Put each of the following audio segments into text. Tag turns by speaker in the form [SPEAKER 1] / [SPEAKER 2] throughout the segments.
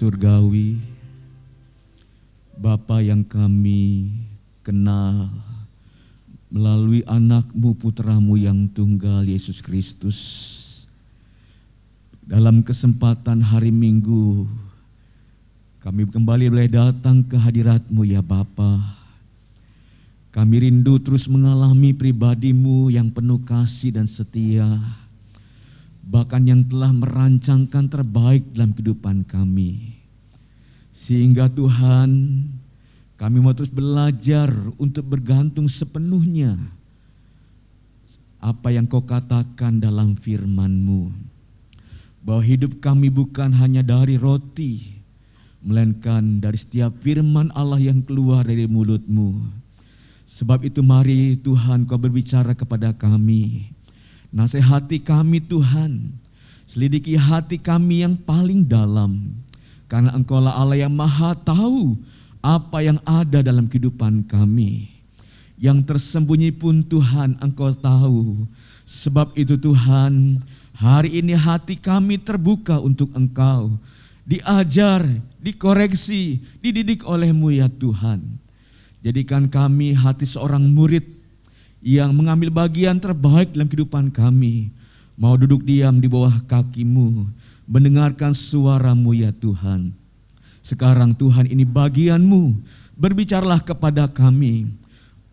[SPEAKER 1] surgawi, Bapa yang kami kenal melalui anak-Mu, putra-Mu yang tunggal, Yesus Kristus. Dalam kesempatan hari Minggu, kami kembali boleh datang ke hadirat-Mu ya Bapa. Kami rindu terus mengalami pribadi-Mu yang penuh kasih dan setia, bahkan yang telah merancangkan terbaik dalam kehidupan kami. Sehingga Tuhan, kami mau terus belajar untuk bergantung sepenuhnya apa yang Kau katakan dalam firman-Mu. Bahwa hidup kami bukan hanya dari roti, melainkan dari setiap firman Allah yang keluar dari mulut-Mu. Sebab itu mari Tuhan Kau berbicara kepada kami. Nasihati kami Tuhan, selidiki hati kami yang paling dalam. Karena Engkau-lah Allah yang maha tahu apa yang ada dalam kehidupan kami. Yang tersembunyi pun Tuhan Engkau tahu. Sebab itu Tuhan, hari ini hati kami terbuka untuk Engkau. Diajar, dikoreksi, dididik oleh-Mu ya Tuhan. Jadikan kami hati seorang murid yang mengambil bagian terbaik dalam kehidupan kami. Mau duduk diam di bawah kaki-Mu, mendengarkan suara-Mu ya Tuhan. Sekarang Tuhan, ini bagian-Mu, berbicaralah kepada kami.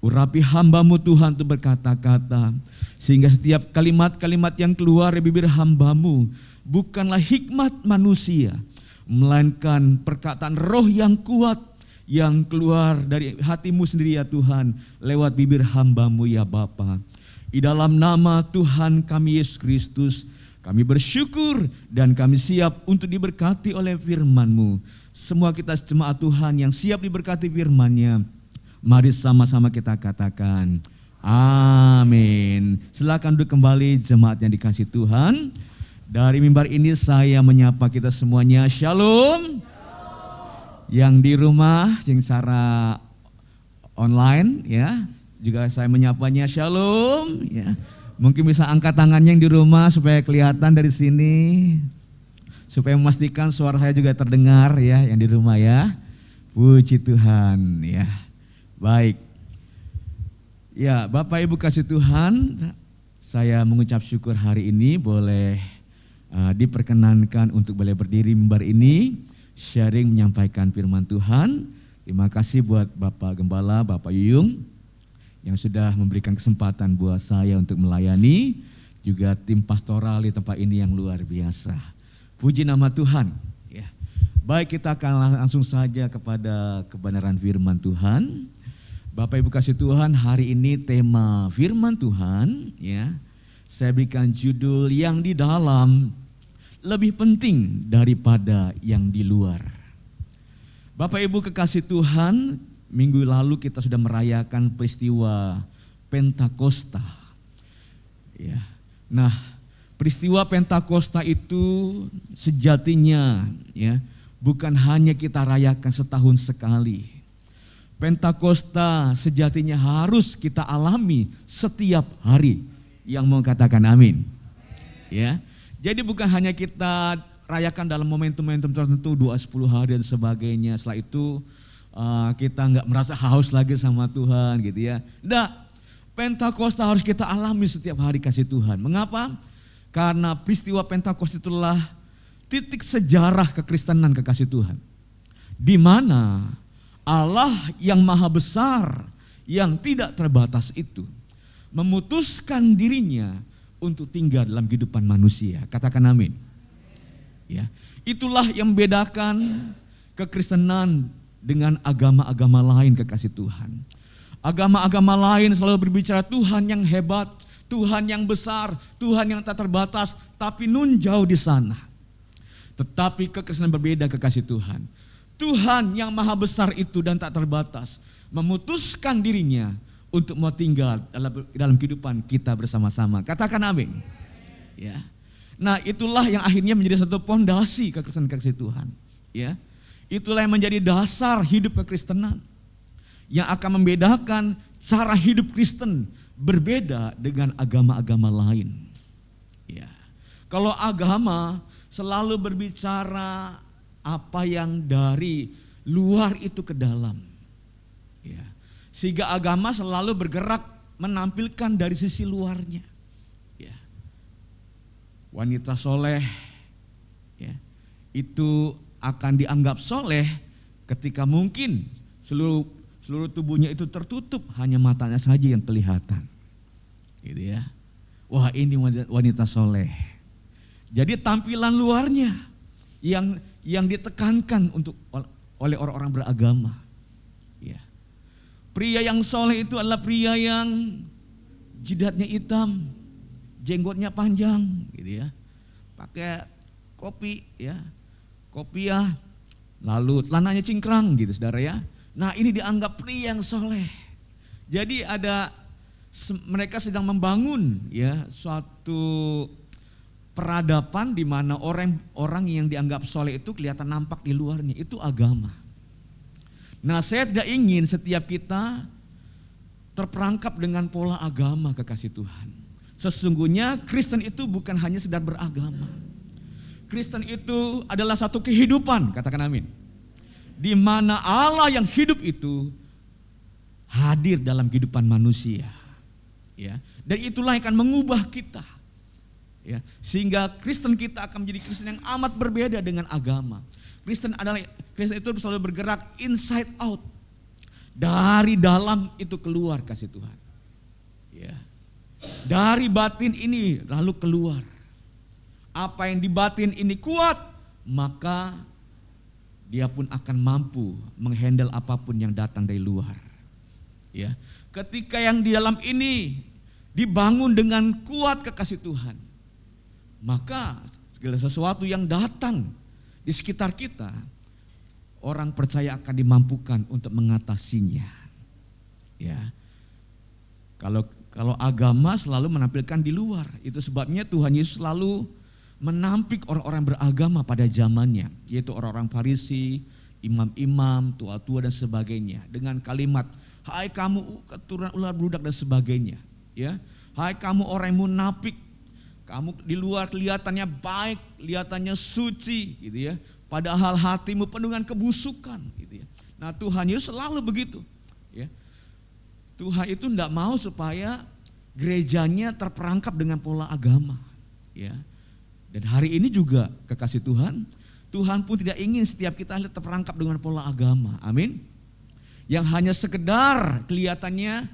[SPEAKER 1] Urapi hamba-Mu Tuhan untuk berkata-kata, sehingga setiap kalimat-kalimat yang keluar dari bibir hamba-Mu bukanlah hikmat manusia, melainkan perkataan roh yang kuat yang keluar dari hati-Mu sendiri ya Tuhan, lewat bibir hamba-Mu ya Bapa. Di dalam nama Tuhan kami Yesus Kristus, kami bersyukur dan kami siap untuk diberkati oleh firman-Mu. Semua kita jemaat Tuhan yang siap diberkati firman-Nya, mari sama-sama kita katakan amin. Silakan duduk kembali jemaat yang dikasihi Tuhan. Dari mimbar ini saya menyapa kita semuanya, Shalom. Yang di rumah, yang secara online ya, juga saya menyapanya Shalom ya. Mungkin bisa angkat tangannya yang di rumah supaya kelihatan dari sini, supaya memastikan suara saya juga terdengar ya yang di rumah ya. Puji Tuhan ya. Baik. Ya, Bapak Ibu kasih Tuhan, saya mengucap syukur hari ini boleh diperkenankan untuk boleh berdiri mimbar ini, sharing menyampaikan firman Tuhan. Terima kasih buat Bapak Gembala, Bapak Yuyung yang sudah memberikan kesempatan buat saya untuk melayani, juga tim pastoral di tempat ini yang luar biasa. Puji nama Tuhan. Ya. Baik, kita akan langsung saja kepada kebenaran firman Tuhan. Bapak Ibu kasih Tuhan, hari ini tema firman Tuhan ya, saya berikan judul yang di dalam lebih penting daripada yang di luar. Bapak Ibu kekasih Tuhan, minggu lalu kita sudah merayakan peristiwa Pentakosta. Ya. Nah, peristiwa Pentakosta itu sejatinya ya, bukan hanya kita rayakan setahun sekali. Pentakosta sejatinya harus kita alami setiap hari. Yang mau katakan amin. Ya. Jadi bukan hanya kita rayakan dalam momentum-momentum tertentu, doa 10 hari dan sebagainya. Setelah itu kita nggak merasa haus lagi sama Tuhan gitu ya. Nggak, Pentakosta harus kita alami setiap hari kasih Tuhan. Mengapa? Karena peristiwa Pentakosta itulah titik sejarah kekristenan kekasih Tuhan. Di mana Allah yang maha besar, yang tidak terbatas itu, memutuskan dirinya untuk tinggal dalam kehidupan manusia. Katakan amin. Ya, itulah yang membedakan kekristenan dengan agama-agama lain kekasih Tuhan. Agama-agama lain selalu berbicara Tuhan yang hebat, Tuhan yang besar, Tuhan yang tak terbatas, tapi nun jauh di sana. Tetapi kekristenan berbeda kekasih Tuhan. Tuhan yang maha besar itu dan tak terbatas memutuskan dirinya untuk mau tinggal dalam kehidupan kita bersama-sama. Katakan amin. Ya. Nah, itulah yang akhirnya menjadi satu pondasi kekristenan kasih Tuhan. Ya. Itulah yang menjadi dasar hidup kekristenan. Yang akan membedakan cara hidup Kristen berbeda dengan agama-agama lain. Ya. Kalau agama selalu berbicara apa yang dari luar itu ke dalam. Ya. Sehingga agama selalu bergerak menampilkan dari sisi luarnya. Ya. Wanita soleh ya, itu akan dianggap soleh ketika mungkin seluruh tubuhnya itu tertutup, hanya matanya saja yang kelihatan. Gitu ya. Wah, ini wanita soleh. Jadi tampilan luarnya yang ditekankan oleh orang-orang beragama. Ya. Pria yang soleh itu adalah pria yang jidatnya hitam, jenggotnya panjang, gitu ya. Pakai kopiah, lalu celananya cingkrang, gitu saudara ya. Nah, ini dianggap pria yang soleh. Jadi mereka sedang membangun ya suatu peradaban di mana orang yang dianggap soleh itu kelihatan nampak di luarnya, itu agama. Nah, saya tidak ingin setiap kita terperangkap dengan pola agama, kekasih Tuhan. Sesungguhnya Kristen itu bukan hanya sedang beragama. Kristen itu adalah satu kehidupan, katakan amin. Di mana Allah yang hidup itu hadir dalam kehidupan manusia. Ya, dan itulah yang akan mengubah kita. Ya, sehingga Kristen kita akan menjadi Kristen yang amat berbeda dengan agama. Kristen itu selalu bergerak inside out. Dari dalam itu keluar, kasih Tuhan. Ya. Dari batin ini lalu keluar. Apa yang di batin ini kuat, maka dia pun akan mampu menghandle apapun yang datang dari luar. Ya. Ketika yang di dalam ini dibangun dengan kuat, kekasih Tuhan, maka segala sesuatu yang datang di sekitar kita, orang percaya akan dimampukan untuk mengatasinya. Ya. Kalau agama selalu menampilkan di luar, itu sebabnya Tuhan Yesus selalu menampik orang-orang beragama pada zamannya, yaitu orang-orang Farisi, imam-imam, tua-tua dan sebagainya, dengan kalimat, hai kamu keturunan ular beludak dan sebagainya. Ya, hai kamu orang yang munafik, kamu di luar kelihatannya baik, kelihatannya suci, gitu ya. Padahal hatimu penuh dengan kebusukan, gitu ya. Nah, Tuhan Yesus selalu begitu. Ya. Tuhan itu tidak mau supaya gerejanya terperangkap dengan pola agama. Ya. Dan hari ini juga kekasih Tuhan, Tuhan pun tidak ingin setiap kita terperangkap dengan pola agama. Amin. Yang hanya sekedar kelihatannya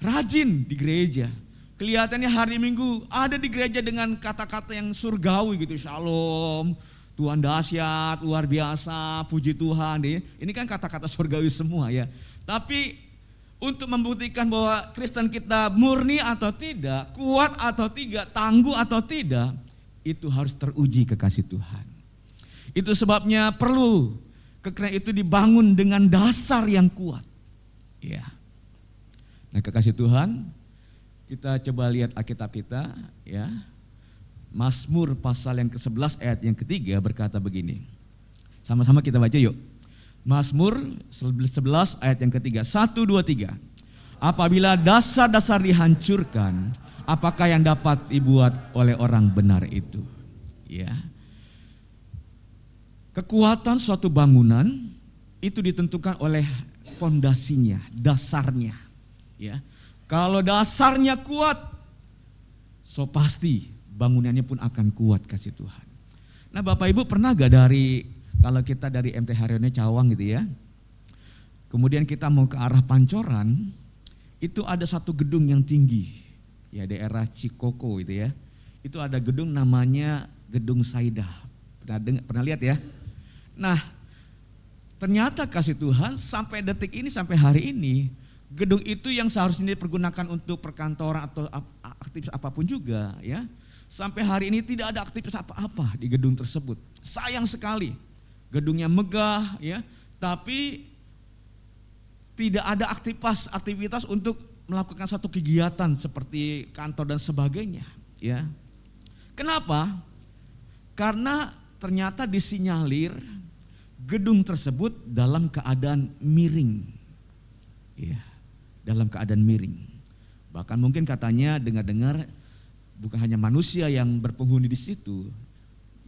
[SPEAKER 1] rajin di gereja. Kelihatannya hari Minggu ada di gereja dengan kata-kata yang surgawi gitu. Shalom, Tuhan dahsyat, luar biasa, puji Tuhan. Ini kan kata-kata surgawi semua ya. Tapi untuk membuktikan bahwa Kristen kita murni atau tidak, kuat atau tidak, tangguh atau tidak, itu harus teruji, kekasih Tuhan. Itu sebabnya perlu kekristenan itu dibangun dengan dasar yang kuat. Ya. Nah, kekasih Tuhan, kita coba lihat Alkitab kita ya. Mazmur pasal yang ke-11 ayat yang ketiga berkata begini. Sama-sama kita baca yuk. Mazmur 11 ayat yang ketiga. 1, 2, 3. Apabila dasar-dasar dihancurkan, apakah yang dapat dibuat oleh orang benar itu? Ya. Kekuatan suatu bangunan itu ditentukan oleh fondasinya, dasarnya. Ya. Kalau dasarnya kuat, so pasti bangunannya pun akan kuat, kasih Tuhan. Nah, Bapak Ibu pernah gak kalau kita dari MT Haryono Cawang gitu ya, kemudian kita mau ke arah Pancoran, itu ada satu gedung yang tinggi, ya daerah Cikoko itu ya. Itu ada gedung namanya Gedung Saidah. Pernah lihat ya? Nah, ternyata kasih Tuhan sampai detik ini, sampai hari ini, gedung itu yang seharusnya dipergunakan untuk perkantoran atau aktivitas apapun juga ya. Sampai hari ini tidak ada aktivitas apa-apa di gedung tersebut. Sayang sekali. Gedungnya megah ya, tapi tidak ada aktivitas untuk melakukan satu kegiatan seperti kantor dan sebagainya ya. Kenapa? Karena ternyata disinyalir gedung tersebut dalam keadaan miring. Ya, dalam keadaan miring. Bahkan mungkin katanya dengar-dengar bukan hanya manusia yang berpenghuni di situ,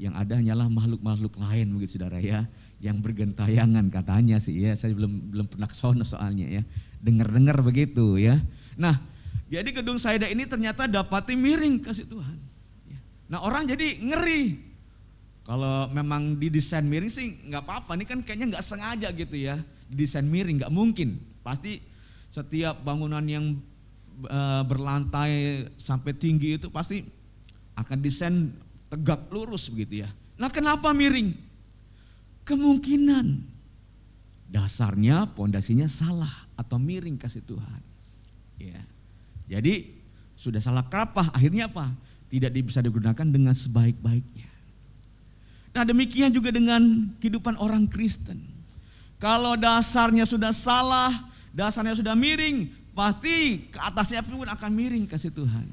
[SPEAKER 1] Yang ada hanyalah makhluk-makhluk lain begitu saudara ya, yang bergentayangan katanya sih ya. Saya belum pernah ke sono soalnya ya. Dengar-dengar begitu ya. Nah, jadi gedung Saida ini ternyata dapati miring kasih Tuhan. Nah, orang jadi ngeri. Kalau memang didesain miring sih nggak apa-apa. Ini kan kayaknya nggak sengaja gitu ya. Didesain miring nggak mungkin. Pasti setiap bangunan yang berlantai sampai tinggi itu pasti akan desain tegak lurus begitu ya. Nah, kenapa miring? Kemungkinan dasarnya pondasinya salah atau miring kasih Tuhan. Ya. Jadi sudah salah kaprah, akhirnya apa? Tidak bisa digunakan dengan sebaik-baiknya. Nah, demikian juga dengan kehidupan orang Kristen. Kalau dasarnya sudah salah, dasarnya sudah miring, pasti ke atasnya pun akan miring kasih Tuhan.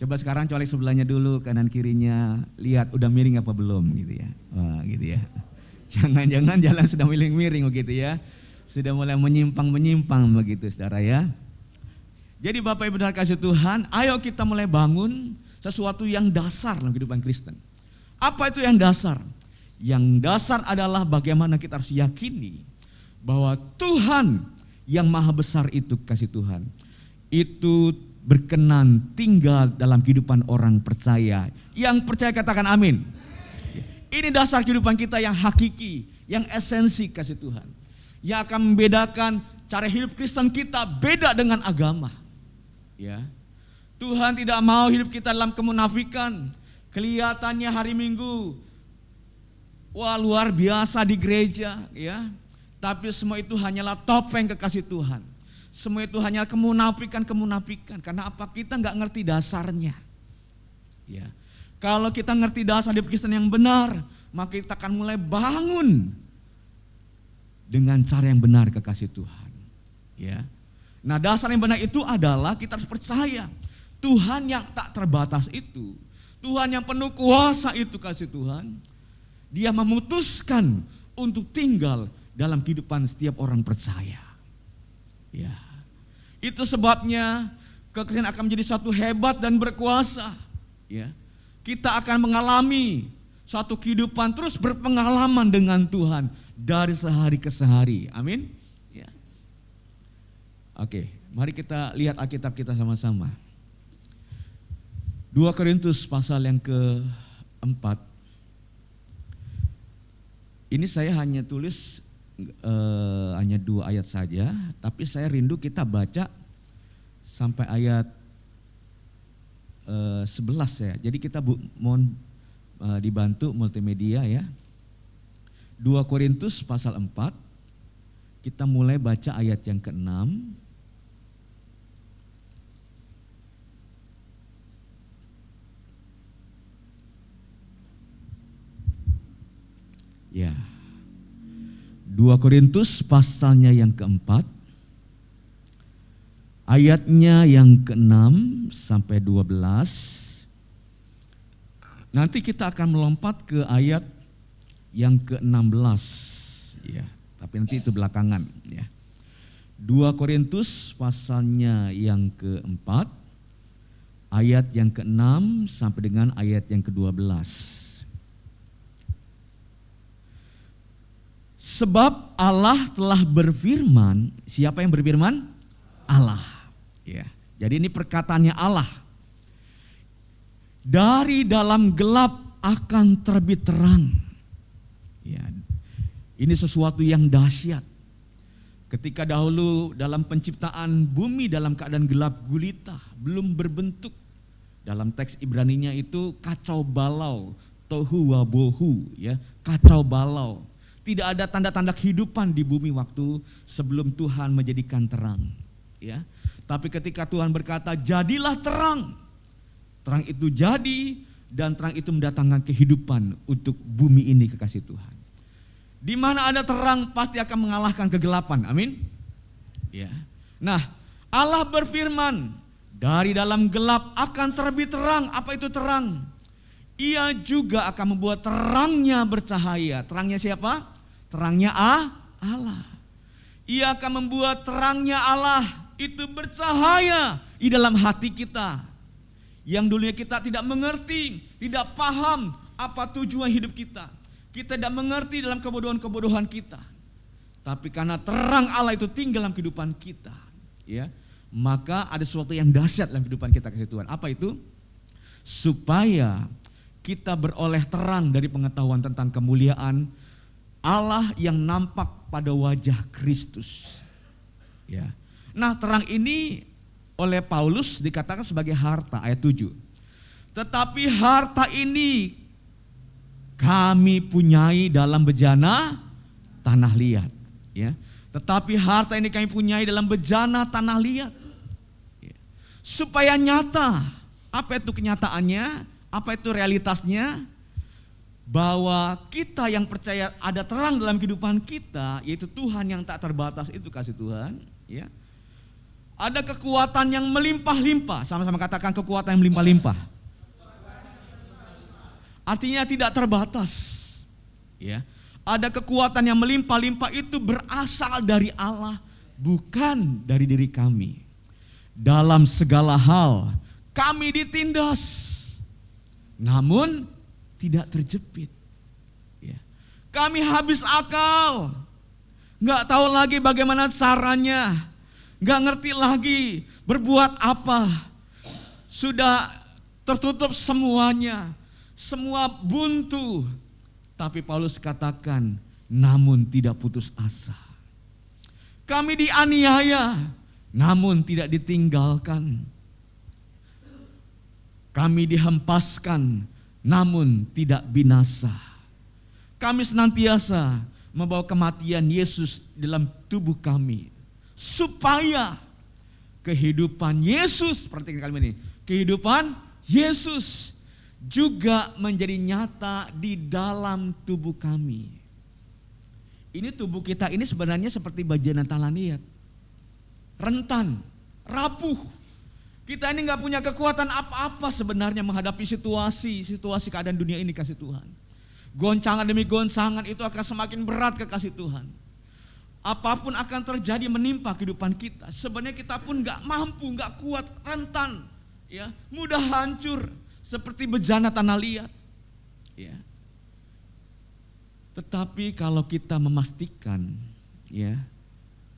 [SPEAKER 1] Coba sekarang colek sebelahnya dulu, kanan kirinya, lihat udah miring apa belum gitu ya. Wah, gitu ya. Jangan-jangan jalan sudah miring-miring begitu ya. Sudah mulai menyimpang-menyimpang begitu saudara ya. Jadi Bapak Ibu saudara kasih Tuhan, ayo kita mulai bangun sesuatu yang dasar dalam kehidupan Kristen. Apa itu yang dasar? Yang dasar adalah bagaimana kita harus yakini bahwa Tuhan yang maha besar itu kasih Tuhan, itu berkenan tinggal dalam kehidupan orang percaya. Yang percaya katakan amin. Ini dasar kehidupan kita yang hakiki, yang esensi kasih Tuhan. Yang akan membedakan cara hidup Kristen kita beda dengan agama. Ya. Tuhan tidak mau hidup kita dalam kemunafikan. Kelihatannya hari Minggu, wah luar biasa di gereja, ya. Tapi semua itu hanyalah topeng kekasih Tuhan. Semua itu hanya kemunafikan. Karena apa? Kita nggak ngerti dasarnya. Ya. Kalau kita ngerti dasar hidup Kristen yang benar, maka kita akan mulai bangun dengan cara yang benar kekasih Tuhan. Ya. Nah, dasar yang benar itu adalah kita harus percaya Tuhan yang tak terbatas itu, Tuhan yang penuh kuasa itu kasih Tuhan, Dia memutuskan untuk tinggal dalam kehidupan setiap orang percaya. Ya. Itu sebabnya kekristenan akan menjadi satu hebat dan berkuasa. Ya. Kita akan mengalami suatu kehidupan terus berpengalaman dengan Tuhan dari sehari ke sehari. Amin. Ya. Oke, mari kita lihat Alkitab kita sama-sama. 2 Korintus pasal yang ke-4. Ini saya hanya tulis hanya 2 ayat saja, tapi saya rindu kita baca sampai ayat 11 ya. Jadi kita mohon dibantu multimedia ya. 2 Korintus pasal 4, kita mulai baca ayat yang ke-6. Ya. 2 Korintus pasalnya yang ke-4, ayatnya yang ke-6 sampai 12. Nanti kita akan melompat ke ayat yang ke-16 ya, tapi nanti itu belakangan ya. 2 Korintus pasalnya yang ke-4, ayat yang ke-6 sampai dengan ayat yang ke-12. Sebab Allah telah berfirman, siapa yang berfirman? Allah. Ya. Jadi ini perkataannya Allah. Dari dalam gelap akan terbit terang. Ya. Ini sesuatu yang dahsyat. Ketika dahulu dalam penciptaan bumi dalam keadaan gelap gulita, belum berbentuk. Dalam teks Ibraninya itu kacau balau, tohu wabohu, ya, kacau balau. Tidak ada tanda-tanda kehidupan di bumi waktu sebelum Tuhan menjadikan terang. Ya, tapi ketika Tuhan berkata, jadilah terang. Terang itu jadi dan terang itu mendatangkan kehidupan untuk bumi ini kekasih Tuhan. Di mana ada terang pasti akan mengalahkan kegelapan. Amin. Ya. Nah, Allah berfirman, dari dalam gelap akan terbit terang. Apa itu terang? Ia juga akan membuat terangnya bercahaya. Terangnya siapa? Terangnya Allah. Ia akan membuat terangnya Allah itu bercahaya di dalam hati kita. Yang dulunya kita tidak mengerti, tidak paham apa tujuan hidup kita. Kita tidak mengerti dalam kebodohan-kebodohan kita. Tapi karena terang Allah itu tinggal dalam kehidupan kita, ya, maka ada sesuatu yang dahsyat dalam kehidupan kita, kasih Tuhan. Apa itu? Supaya kita beroleh terang dari pengetahuan tentang kemuliaan Allah yang nampak pada wajah Kristus. Ya. Nah, terang ini oleh Paulus dikatakan sebagai harta, ayat 7. Tetapi harta ini kami punyai dalam bejana tanah liat. Ya. Tetapi harta ini kami punyai dalam bejana tanah liat. Ya. Supaya nyata, apa itu kenyataannya? Apa itu realitasnya? Bahwa kita yang percaya ada terang dalam kehidupan kita, yaitu Tuhan yang tak terbatas itu, kasih Tuhan, ya. Ada kekuatan yang melimpah-limpah, sama-sama katakan kekuatan yang melimpah-limpah. Artinya tidak terbatas, ya. Ada kekuatan yang melimpah-limpah itu berasal dari Allah, bukan dari diri kami. Dalam segala hal kami ditindas, namun tidak terjepit. Ya. Kami habis akal, nggak tahu lagi bagaimana caranya, nggak ngerti lagi berbuat apa. Sudah tertutup semuanya, semua buntu. Tapi Paulus katakan, namun tidak putus asa. Kami dianiaya, namun tidak ditinggalkan. Kami dihempaskan, namun tidak binasa. Kami senantiasa membawa kematian Yesus dalam tubuh kami, supaya kehidupan Yesus, perhatikan kalimat ini, kehidupan Yesus juga menjadi nyata di dalam tubuh kami. Ini tubuh kita ini sebenarnya seperti bejana tanah liat, rentan, rapuh. Kita ini gak punya kekuatan apa-apa sebenarnya menghadapi situasi keadaan dunia ini, kasih Tuhan. Goncangan demi goncangan itu akan semakin berat, kekasih Tuhan. Apapun akan terjadi menimpa kehidupan kita. Sebenarnya kita pun gak mampu, gak kuat, rentan, ya, mudah hancur seperti bejana tanah liat. Ya. Tetapi kalau kita memastikan, ya,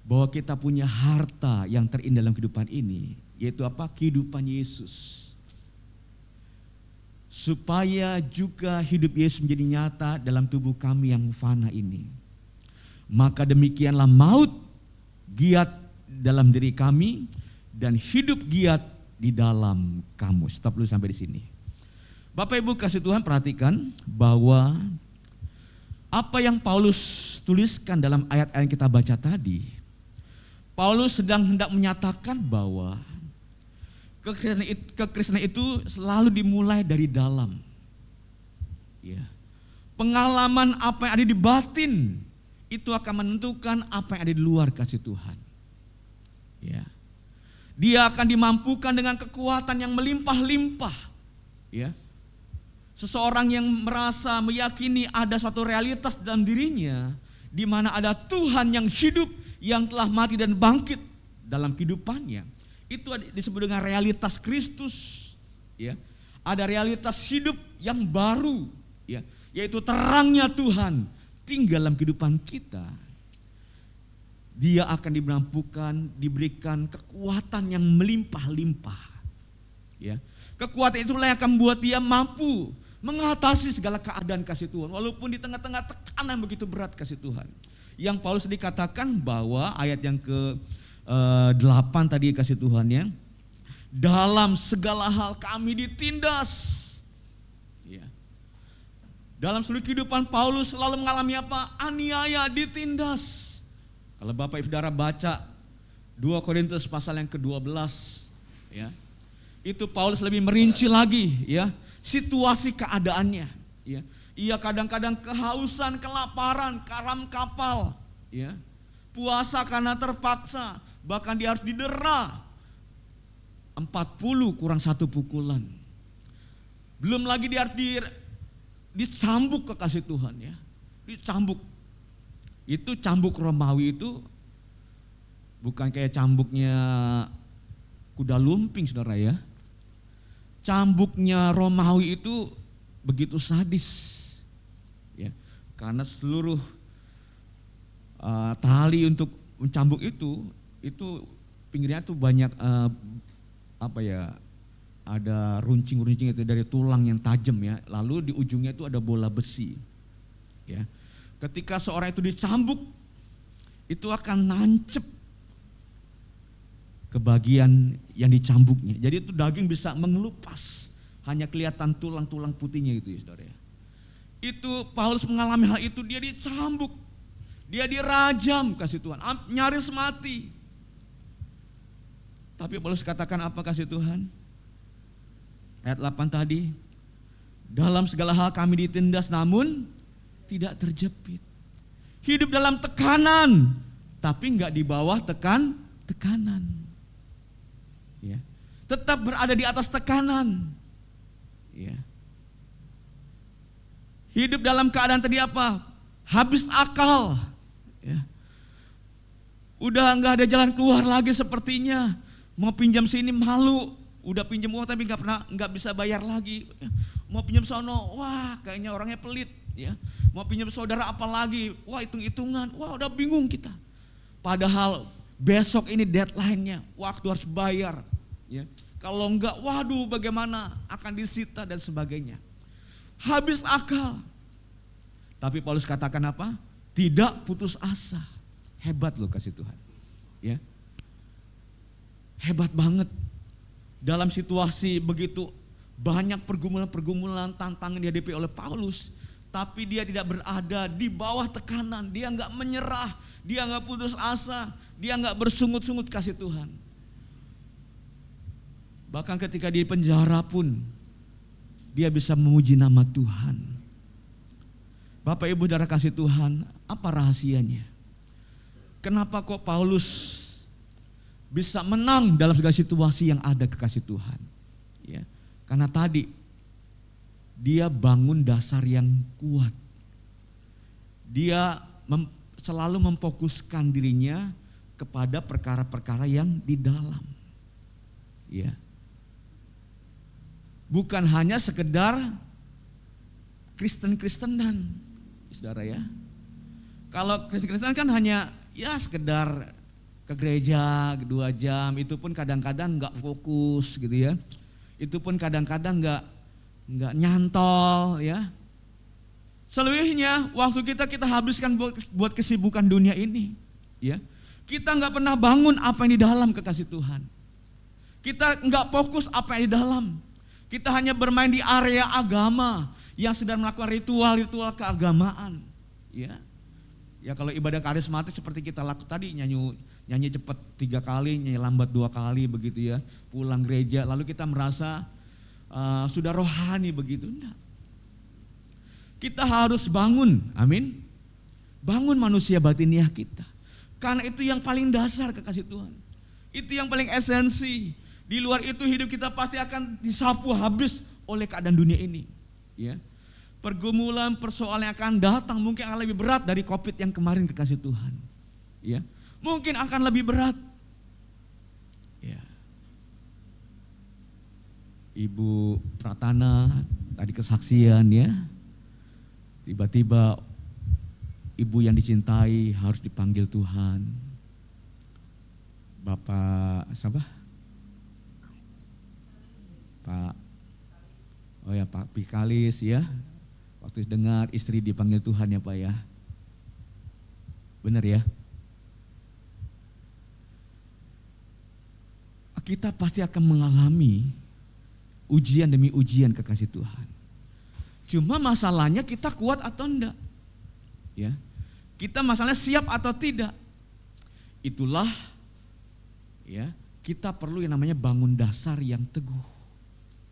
[SPEAKER 1] bahwa kita punya harta yang terindah dalam kehidupan ini, yaitu apa? Kehidupan Yesus. Supaya juga hidup Yesus menjadi nyata dalam tubuh kami yang fana ini. Maka demikianlah maut giat dalam diri kami dan hidup giat di dalam kamu. Stop dulu sampai di sini. Bapak Ibu kasih Tuhan, perhatikan bahwa apa yang Paulus tuliskan dalam ayat-ayat yang kita baca tadi, Paulus sedang hendak menyatakan bahwa kekristenan itu selalu dimulai dari dalam. Ya. Pengalaman apa yang ada di batin itu akan menentukan apa yang ada di luar, kasih Tuhan. Ya. Dia akan dimampukan dengan kekuatan yang melimpah-limpah. Ya. Seseorang yang merasa meyakini ada satu realitas dalam dirinya, di mana ada Tuhan yang hidup, yang telah mati dan bangkit dalam kehidupannya. Itu disebut dengan realitas Kristus, ya. Ada realitas hidup yang baru, ya, yaitu terangnya Tuhan tinggal dalam kehidupan kita. Dia akan dimampukan, diberikan kekuatan yang melimpah-limpah, ya. Kekuatan itulah yang akan membuat dia mampu mengatasi segala keadaan, kasih Tuhan, walaupun di tengah-tengah tekanan begitu berat, kasih Tuhan. Yang Paulus dikatakan bahwa ayat yang ke 8 tadi, kasih Tuhan, ya, dalam segala hal kami ditindas. Ya. Dalam seluruh kehidupan Paulus selalu mengalami apa? Aniaya, ditindas. Kalau Bapak Ibu Saudara baca 2 Korintus pasal yang ke-12, ya, itu Paulus lebih merinci lagi, ya, situasi keadaannya. Ya. Ia kadang-kadang kehausan, kelaparan, karam kapal, ya, puasa karena terpaksa. Bahkan dia harus didera 40 kurang 1 pukulan. Belum lagi dia harus dicambuk, kekasih Tuhan, ya. Dicambuk. Itu cambuk Romawi itu bukan kayak cambuknya kuda lumping, saudara, ya. Cambuknya Romawi itu begitu sadis, ya, karena seluruh tali untuk mencambuk itu pinggirnya tuh banyak ada runcing-runcing itu dari tulang yang tajam ya, lalu di ujungnya itu ada bola besi. Ya. Ketika seorang itu dicambuk, itu akan nancep ke bagian yang dicambuknya. Jadi itu daging bisa mengelupas, hanya kelihatan tulang-tulang putihnya gitu ya saudara. Itu Paulus mengalami hal itu, dia dicambuk, dia dirajam kasih Tuhan, nyaris mati. Tapi Paulus katakan apa kasih Tuhan? Ayat 8 tadi, dalam segala hal kami ditindas namun tidak terjepit. Hidup dalam tekanan, tapi enggak di bawah tekanan. Ya. Tetap berada di atas tekanan. Ya. Hidup dalam keadaan tadi apa? Habis akal. Ya. Udah enggak ada jalan keluar lagi sepertinya. Mau pinjam sini malu. Udah pinjam uang tapi nggak bisa bayar lagi. Mau pinjam sono, wah kayaknya orangnya pelit. Ya, mau pinjam saudara apa lagi? Wah hitung-hitungan, wah udah bingung kita. Padahal besok ini deadline-nya, waktu harus bayar. Ya, kalau enggak, waduh bagaimana akan disita dan sebagainya. Habis akal. Tapi Paulus katakan apa? Tidak putus asa. Hebat loh kasih Tuhan. Ya, hebat banget. Dalam situasi begitu banyak pergumulan-pergumulan, tantangan dihadapi oleh Paulus, tapi dia tidak berada di bawah tekanan, dia enggak menyerah, dia enggak putus asa, dia enggak bersungut-sungut kasih Tuhan. Bahkan ketika di penjara pun dia bisa memuji nama Tuhan. Bapak Ibu saudara kasih Tuhan, apa rahasianya? Kenapa kok Paulus bisa menang dalam segala situasi yang ada kekasih Tuhan? Ya, karena tadi dia bangun dasar yang kuat. Dia selalu memfokuskan dirinya kepada perkara-perkara yang di dalam. Ya. Bukan hanya sekedar Kristen-Kristenan, saudara ya. Kalau Kristen-Kristenan kan hanya ya sekedar ke gereja 2 jam, itu pun kadang-kadang nggak fokus gitu ya. Itu pun kadang-kadang nggak nyantol ya. Selebihnya waktu kita habiskan buat kesibukan dunia ini, ya. Kita nggak pernah bangun apa yang di dalam kekasih Tuhan. Kita nggak fokus apa yang di dalam. Kita hanya bermain di area agama yang sedang melakukan ritual-ritual keagamaan, ya. Ya kalau ibadah karismatik seperti kita lakukan tadi, nyanyi cepat 3 kali, nyanyi lambat 2 kali begitu ya. Pulang gereja lalu kita merasa sudah rohani begitu. Enggak. Kita harus bangun, amin. Bangun manusia batiniah kita. Karena itu yang paling dasar kekasih Tuhan. Itu yang paling esensi. Di luar itu hidup kita pasti akan disapu habis oleh keadaan dunia ini. Ya. Pergumulan, persoalan yang akan datang mungkin akan lebih berat dari COVID yang kemarin kekasih Tuhan. Ya. Mungkin akan lebih berat. Ya. Ibu Pratana tadi kesaksian ya. Tiba-tiba ibu yang dicintai harus dipanggil Tuhan. Bapak siapa? Pak Pikalis ya. Waktu dengar istri dipanggil Tuhan ya Pak ya. Benar ya? Kita pasti akan mengalami ujian demi ujian kekasih Tuhan. Cuma masalahnya kita kuat atau enggak. Ya. Kita masalahnya siap atau tidak. Itulah ya, kita perlu yang namanya bangun dasar yang teguh.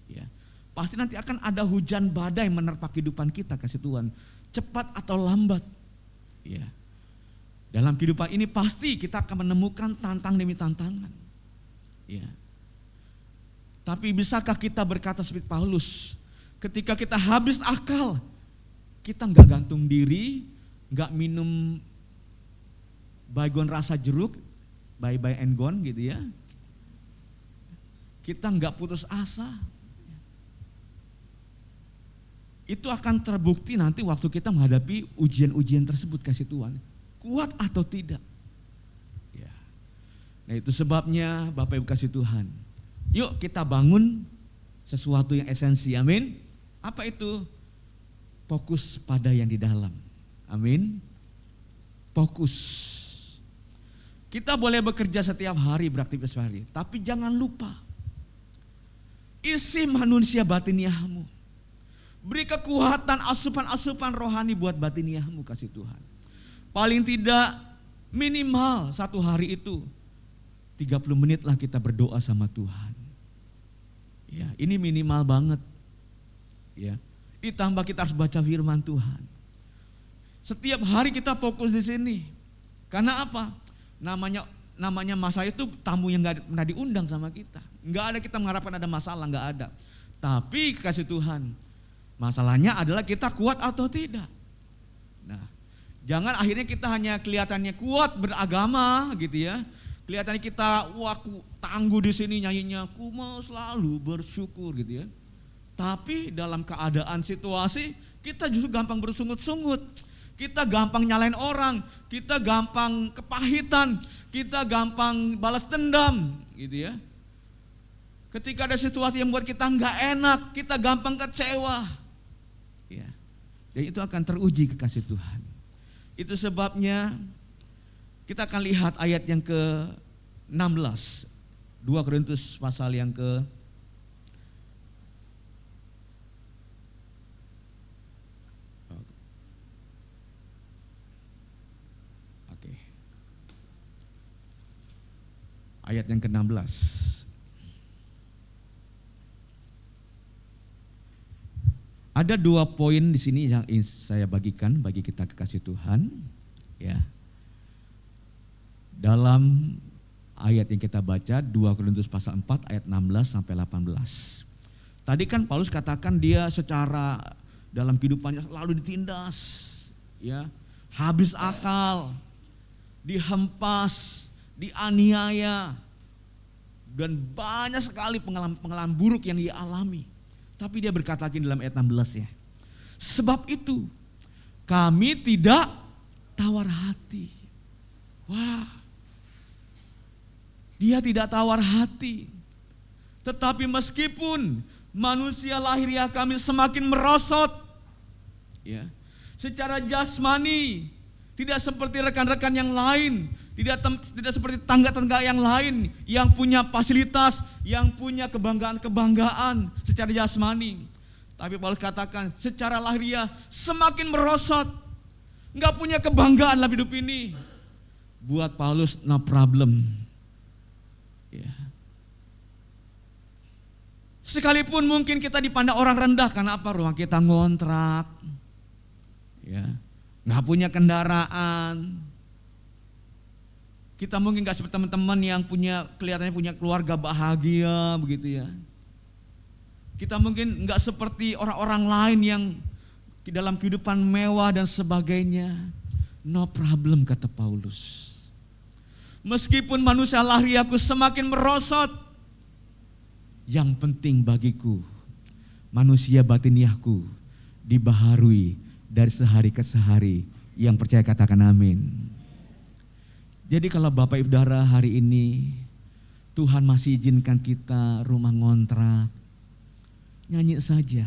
[SPEAKER 1] Ya. Pasti nanti akan ada hujan badai menerpa kehidupan kita kasih Tuhan. Cepat atau lambat. Ya. Dalam kehidupan ini pasti kita akan menemukan tantangan demi tantangan. Ya. Tapi bisakah kita berkata seperti Paulus, ketika kita habis akal, kita enggak gantung diri, enggak minum baygon rasa jeruk, bye and gone gitu ya. Kita enggak putus asa. itu akan terbukti nanti waktu kita menghadapi ujian-ujian tersebut kasih Tuhan. Kuat atau tidak. Ya. Nah itu sebabnya Bapak Ibu kasih Tuhan. Yuk kita bangun sesuatu yang esensi, amin. Apa itu? Fokus pada yang di dalam, amin. Fokus. Kita boleh bekerja setiap hari, beraktivitas hari, tapi jangan lupa isi manusia batiniahmu. Beri kekuatan asupan-asupan rohani buat batiniahmu kasih Tuhan. Paling tidak minimal satu hari itu 30 menit lah kita berdoa sama Tuhan. Ya, ini minimal banget. Ya. Ditambah kita harus baca firman Tuhan. Setiap hari kita fokus di sini. Karena apa? Namanya masa itu tamu yang gak pernah diundang sama kita. Gak ada kita mengharapkan ada masalah, gak ada. Tapi kasih Tuhan, masalahnya adalah kita kuat atau tidak. Nah, jangan akhirnya kita hanya kelihatannya kuat beragama gitu ya. Kelihatannya kita tangguh di sini nyanyinya, ku mau selalu bersyukur gitu ya. Tapi dalam keadaan situasi kita justru gampang bersungut-sungut. Kita gampang nyalain orang, kita gampang kepahitan, kita gampang balas dendam gitu ya. Ketika ada situasi yang buat kita nggak enak, kita gampang kecewa. Ya. Dan itu akan teruji kekasih Tuhan. Itu sebabnya kita akan lihat ayat yang ke-16. 2 Korintus pasal yang ke ayat yang ke-16. Ada 2 poin di sini yang ingin saya bagikan bagi kita kekasih Tuhan, ya. Dalam ayat yang kita baca 2 Korintus pasal 4 ayat 16 sampai 18. Tadi kan Paulus katakan dia secara dalam kehidupannya selalu ditindas, ya, habis akal, dihempas, dianiaya, dan banyak sekali pengalaman buruk yang dia alami. Tapi dia berkata lagi dalam ayat 16 ya. Sebab itu kami tidak tawar hati. Wah. Dia tidak tawar hati. Tetapi meskipun manusia lahiriah kami semakin merosot, ya, secara jasmani tidak seperti rekan-rekan yang lain, tidak seperti tangga-tangga yang lain yang punya fasilitas, yang punya kebanggaan-kebanggaan secara jasmani. Tapi Paulus katakan secara lahiriah semakin merosot, nggak punya kebanggaan dalam hidup ini. Buat Paulus no problem. Ya. Sekalipun mungkin kita dipandang orang rendah karena apa? Rumah kita ngontrak, ya, nggak punya kendaraan. Kita mungkin gak seperti teman-teman yang kelihatannya punya keluarga bahagia begitu ya. Kita mungkin gak seperti orang-orang lain yang dalam kehidupan mewah dan sebagainya. No problem kata Paulus. Meskipun manusia lahiriahku semakin merosot, yang penting bagiku manusia batiniahku dibaharui dari sehari ke sehari. Yang percaya katakan amin. Jadi kalau Bapak Ibu Saudara hari ini Tuhan masih izinkan kita rumah ngontrak, nyanyi saja.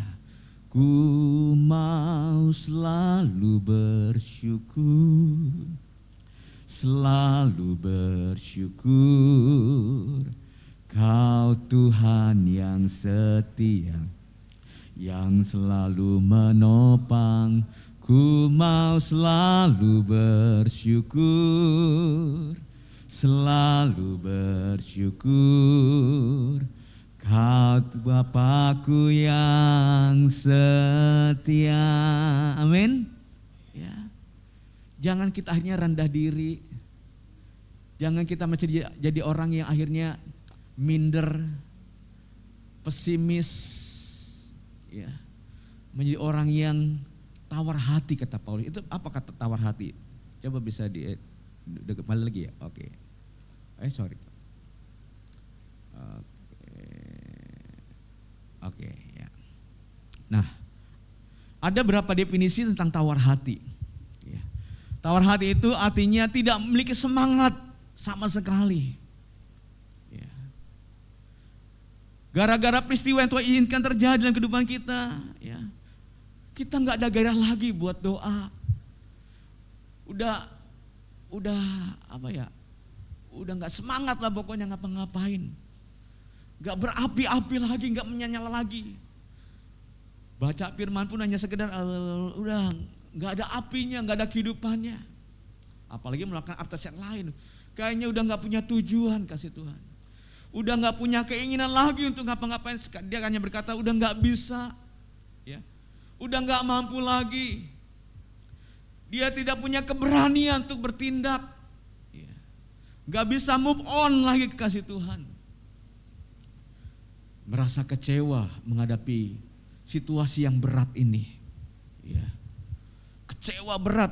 [SPEAKER 1] Ku mau selalu bersyukur, selalu bersyukur. Kau Tuhan yang setia, yang selalu menopang. Ku mau selalu bersyukur, selalu bersyukur. Kau Bapakku yang setia. Amin. Ya. Jangan kita akhirnya rendah diri. Jangan kita jadi orang yang akhirnya minder, pesimis, ya. Menjadi orang yang tawar hati kata Paulus. Itu apa kata tawar hati? Coba bisa kembali lagi ya. Oke. Sorry. Oke ya. Nah, Ada berapa definisi tentang tawar hati. Ya. Tawar hati itu artinya tidak memiliki semangat sama sekali. Ya. Gara-gara peristiwa yang Tuhan inginkan terjadi dalam kehidupan kita, ya, kita nggak ada gairah lagi buat doa. Udah apa ya? Udah nggak semangat lah pokoknya ngapa-ngapain. Nggak berapi-api lagi, nggak menyala lagi. Baca firman pun hanya sekedar udah nggak ada apinya, nggak ada kehidupannya. Apalagi melakukan aktivitas yang lain, kayaknya udah nggak punya tujuan kasih Tuhan. Udah nggak punya keinginan lagi untuk ngapa-ngapain. Dia hanya berkata udah nggak bisa, ya, udah nggak mampu lagi. Dia tidak punya keberanian untuk bertindak, ya. Nggak bisa move on lagi kasih Tuhan. Merasa kecewa menghadapi situasi yang berat ini, ya. Kecewa berat.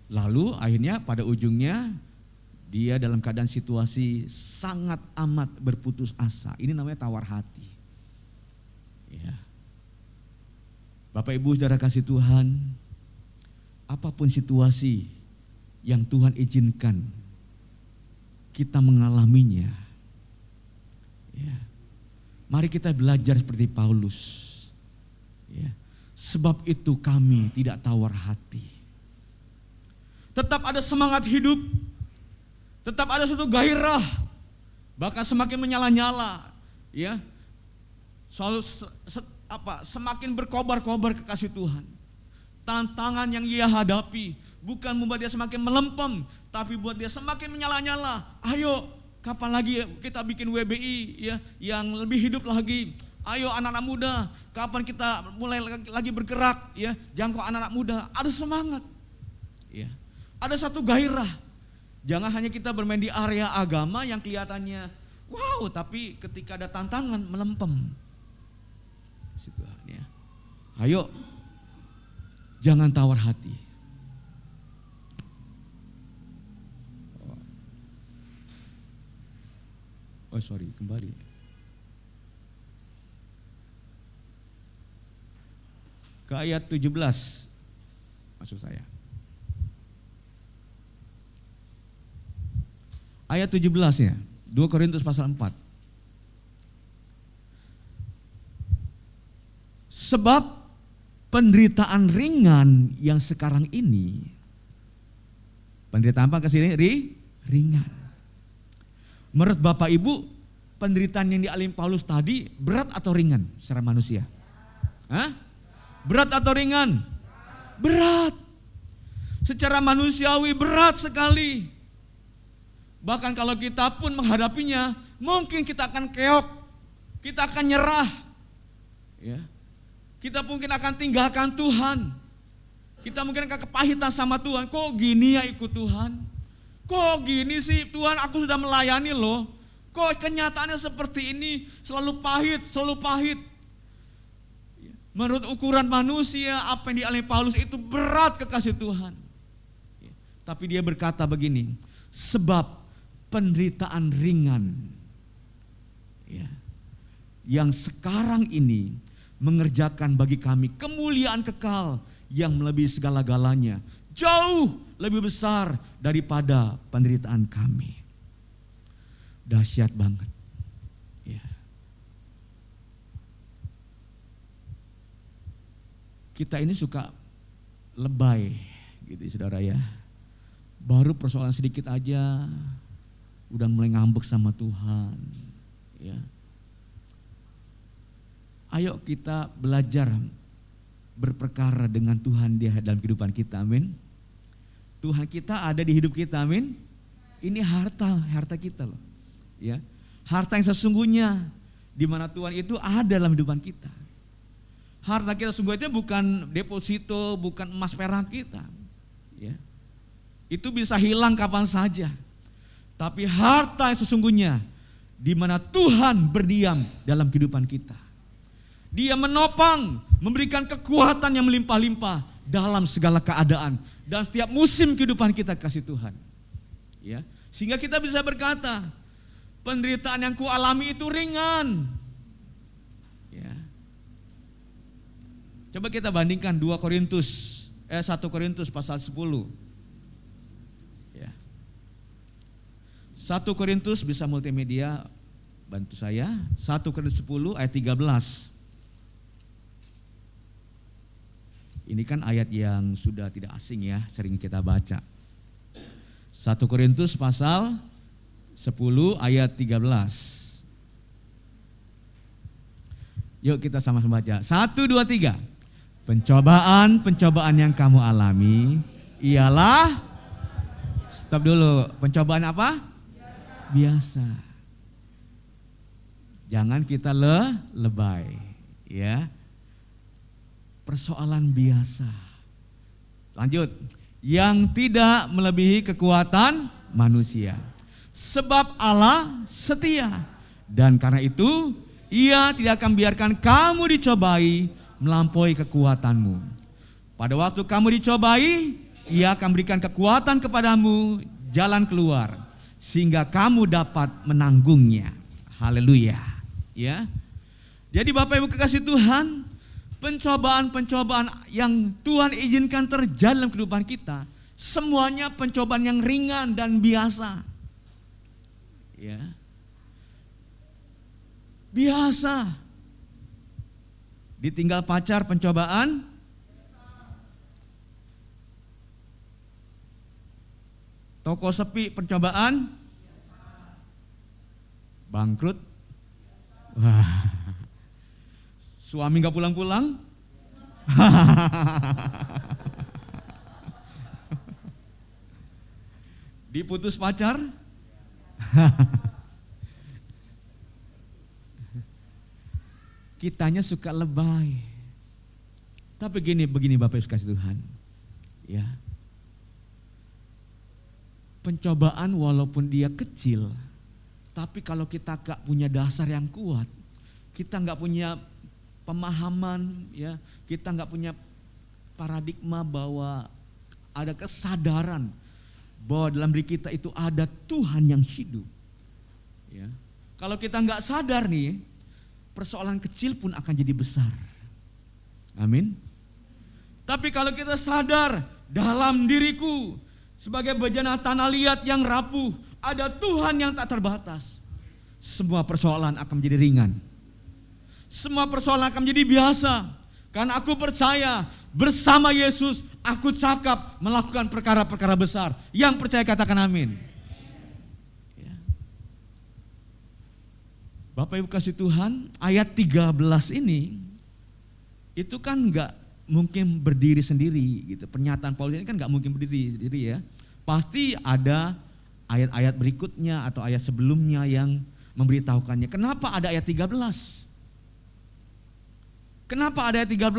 [SPEAKER 1] Lalu akhirnya pada ujungnya dia dalam keadaan situasi sangat amat berputus asa. Ini namanya tawar hati, ya. Bapak Ibu saudara kasih Tuhan, apapun situasi yang Tuhan izinkan kita mengalaminya, ya, mari kita belajar seperti Paulus, ya. Sebab itu kami tidak tawar hati. Tetap ada semangat hidup, tetap ada suatu gairah, bahkan semakin menyala-nyala, ya. Semakin berkobar-kobar kekasih Tuhan. Tantangan yang ia hadapi bukan membuat dia semakin melempem, tapi buat dia semakin menyala-nyala. Ayo, kapan lagi kita bikin WBI, ya, yang lebih hidup lagi? Ayo anak-anak muda, kapan kita mulai lagi bergerak, ya, jangkau anak-anak muda? Ada semangat, ya. Ada satu gairah. Jangan hanya kita bermain di area agama yang kelihatannya wow, tapi ketika ada tantangan melempem. Situ, ya. Ayo, jangan tawar hati. Oh sorry, kembali. Ke ayat 17 maksud saya. Ayat 17 ya, 2 Korintus pasal 4. Sebab penderitaan ringan yang sekarang ini, penderitaan apa kesini? Ringan. Menurut Bapak Ibu, penderitaan yang dialami Paulus tadi berat atau ringan secara manusia? Hah? Berat atau ringan? Berat. Secara manusiawi berat sekali. Bahkan kalau kita pun menghadapinya, mungkin kita akan keok, kita akan nyerah, ya. Kita mungkin akan tinggalkan Tuhan. Kita mungkin akan kepahitan sama Tuhan. Kok gini ya ikut Tuhan? Kok gini sih Tuhan, aku sudah melayani loh. Kok kenyataannya seperti ini, selalu pahit, selalu pahit. Menurut ukuran manusia, apa yang dialami Paulus itu berat kekasih Tuhan. Tapi dia berkata begini, sebab penderitaan ringan, ya, yang sekarang ini mengerjakan bagi kami kemuliaan kekal yang melebihi segala-galanya, jauh lebih besar daripada penderitaan kami. Dahsyat banget, ya. Kita ini suka lebay gitu saudara ya. Baru persoalan sedikit aja udah mulai ngambek sama Tuhan, ya. Ayo kita belajar berperkara dengan Tuhan di dalam kehidupan kita, amin. Tuhan kita ada di hidup kita, amin. Ini harta kita loh, ya. Harta yang sesungguhnya di mana Tuhan itu ada dalam kehidupan kita. Harta kita sesungguhnya bukan deposito, bukan emas perak kita, ya. Itu bisa hilang kapan saja. Tapi harta yang sesungguhnya di mana Tuhan berdiam dalam kehidupan kita. Dia menopang, memberikan kekuatan yang melimpah-limpah dalam segala keadaan dan setiap musim kehidupan kita kasih Tuhan. Ya, sehingga kita bisa berkata, penderitaan yang kualami itu ringan. Ya. Coba kita bandingkan 1 Korintus pasal 10. Ya. 1 Korintus bisa multimedia, bantu saya. 1 Korintus 10 ayat 13. Ini kan ayat yang sudah tidak asing ya, sering kita baca. 1 Korintus pasal 10 ayat 13. Yuk kita sama-sama baca. 1, 2, 3. Pencobaan yang kamu alami ialah, stop dulu, pencobaan apa? Biasa. Jangan kita lebay, ya. Persoalan biasa. Lanjut. Yang tidak melebihi kekuatan manusia. Sebab Allah setia. Dan karena itu Ia tidak akan biarkan kamu dicobai melampaui kekuatanmu. Pada waktu kamu dicobai, Ia akan berikan kekuatan kepadamu, jalan keluar, sehingga kamu dapat menanggungnya. Haleluya. Ya. Jadi Bapak Ibu kekasih Tuhan, pencobaan-pencobaan yang Tuhan izinkan terjadi dalam kehidupan kita, semuanya pencobaan yang ringan dan biasa. Ya. Biasa. Ditinggal pacar pencobaan. Toko sepi pencobaan. Bangkrut. Wah. Suami gak pulang-pulang. Diputus pacar. Kitanya suka lebay. Tapi begini Bapak Ibu kasih Tuhan. Ya. Pencobaan walaupun dia kecil, tapi kalau kita gak punya dasar yang kuat, kita gak punya pemahaman, ya, kita gak punya paradigma bahwa ada kesadaran bahwa dalam diri kita itu ada Tuhan yang hidup. Ya. Kalau kita gak sadar nih, persoalan kecil pun akan jadi besar. Amin. Tapi kalau kita sadar dalam diriku sebagai bejana tanah liat yang rapuh, ada Tuhan yang tak terbatas, semua persoalan akan menjadi ringan. Semua persoalan akan menjadi biasa. Karena aku percaya bersama Yesus aku cakap melakukan perkara-perkara besar. Yang percaya katakan amin. Bapak Ibu kasih Tuhan, ayat 13 ini itu kan enggak mungkin berdiri sendiri gitu. Pernyataan Paulus ini kan enggak mungkin berdiri sendiri ya. Pasti ada ayat-ayat berikutnya atau ayat sebelumnya yang memberitahukannya. Kenapa ada ayat 13? Kenapa ada ayat 13?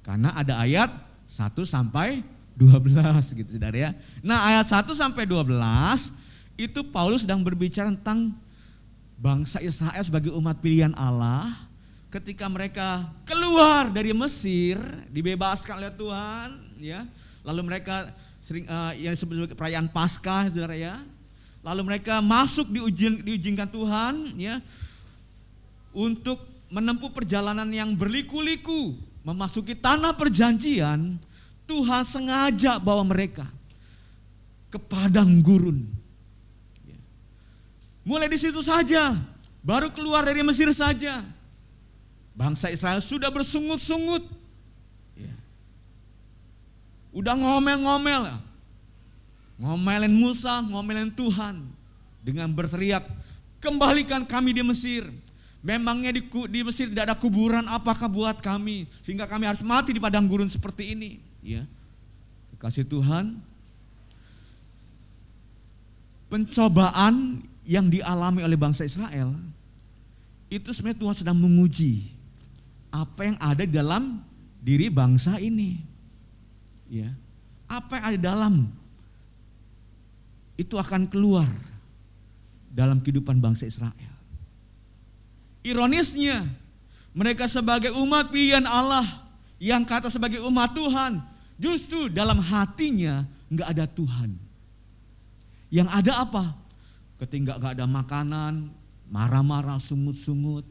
[SPEAKER 1] Karena ada ayat 1 sampai 12 gitu Saudara ya. Nah, ayat 1 sampai 12 itu Paulus sedang berbicara tentang bangsa Israel sebagai umat pilihan Allah ketika mereka keluar dari Mesir, dibebaskan oleh Tuhan, ya. Lalu mereka yang disebut sebagai perayaan Paskah, Saudara ya. Lalu mereka masuk diizinkan Tuhan, ya, untuk menempuh perjalanan yang berliku-liku memasuki tanah perjanjian. Tuhan sengaja bawa mereka ke padang gurun. Mulai di situ saja, baru keluar dari Mesir saja, bangsa Israel sudah bersungut-sungut, ya. Udah ngomel-ngomel, ngomelin Musa, ngomelin Tuhan, dengan berteriak, kembalikan kami di Mesir. Memangnya di Mesir tidak ada kuburan, apakah buat kami, sehingga kami harus mati di padang gurun seperti ini, ya. Kasih Tuhan, pencobaan yang dialami oleh bangsa Israel itu sebenarnya Tuhan sedang menguji apa yang ada di dalam diri bangsa ini, ya. Apa yang ada di dalam itu akan keluar dalam kehidupan bangsa Israel. Ironisnya, mereka sebagai umat pilihan Allah yang kata sebagai umat Tuhan, justru dalam hatinya nggak ada Tuhan. Yang ada apa? Ketika gak ada makanan, marah-marah, sungut-sungut.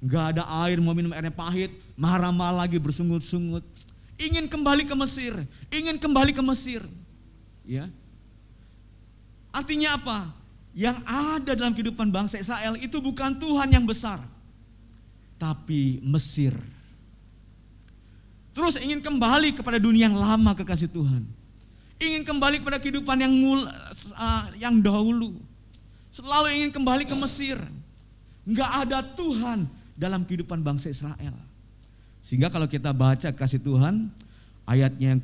[SPEAKER 1] Gak ada air, mau minum airnya pahit, marah-marah lagi, bersungut-sungut. Ingin kembali ke Mesir, ingin kembali ke Mesir. Ya. Artinya apa? Yang ada dalam kehidupan bangsa Israel itu bukan Tuhan yang besar, tapi Mesir. Terus ingin kembali kepada dunia yang lama, kekasih Tuhan. Ingin kembali kepada kehidupan yang dahulu. Selalu ingin kembali ke Mesir. Enggak ada Tuhan dalam kehidupan bangsa Israel. Sehingga kalau kita baca kasih Tuhan, ayatnya yang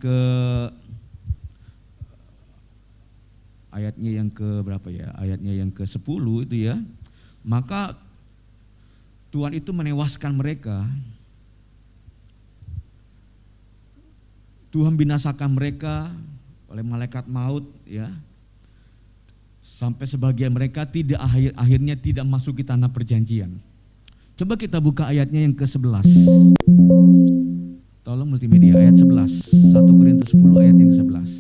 [SPEAKER 1] ke berapa ya? Ayatnya yang ke-10 itu ya. Maka Tuhan itu menewaskan mereka. Tuhan binasakan mereka oleh malaikat maut ya. Sampai sebagian mereka akhirnya tidak masuk ke tanah perjanjian. Coba kita buka ayatnya yang ke-11. Tolong multimedia ayat 11. 1 Korintus 10 ayat yang ke-11.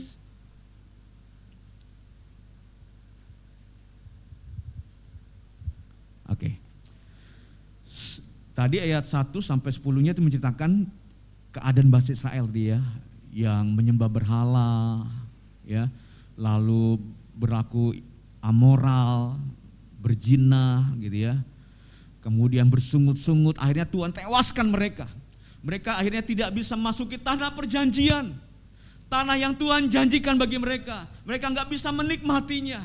[SPEAKER 1] Oke. Tadi ayat 1 sampai 10-nya itu menceritakan keadaan bangsa Israel dia yang menyembah berhala ya, lalu berlaku amoral, berzina gitu ya. Kemudian bersungut-sungut, akhirnya Tuhan tewaskan mereka. Mereka akhirnya tidak bisa masuki tanah perjanjian. Tanah yang Tuhan janjikan bagi mereka. Mereka enggak bisa menikmatinya.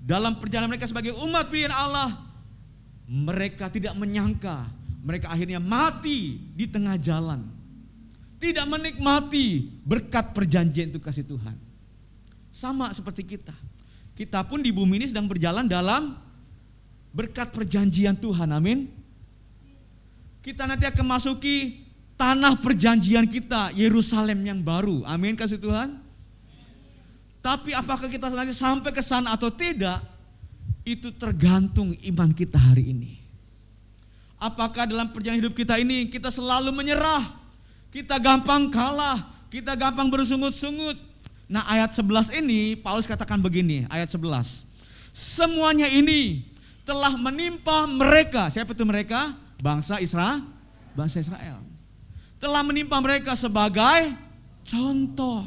[SPEAKER 1] Dalam perjalanan mereka sebagai umat pilihan Allah, mereka tidak menyangka, mereka akhirnya mati di tengah jalan. Tidak menikmati berkat perjanjian itu kasih Tuhan. Sama seperti kita. Kita pun di bumi ini sedang berjalan dalam berkat perjanjian Tuhan, amin. Kita nanti akan masuki tanah perjanjian kita, Yerusalem yang baru, amin kasih Tuhan. Tapi apakah kita nanti sampai ke sana atau tidak, itu tergantung iman kita hari ini. Apakah dalam perjalanan hidup kita ini kita selalu menyerah, kita gampang kalah, kita gampang bersungut-sungut. Nah ayat 11 ini Paulus katakan begini, ayat 11. Semuanya ini telah menimpa mereka. Siapa itu mereka? Bangsa Israel. Telah menimpa mereka sebagai contoh.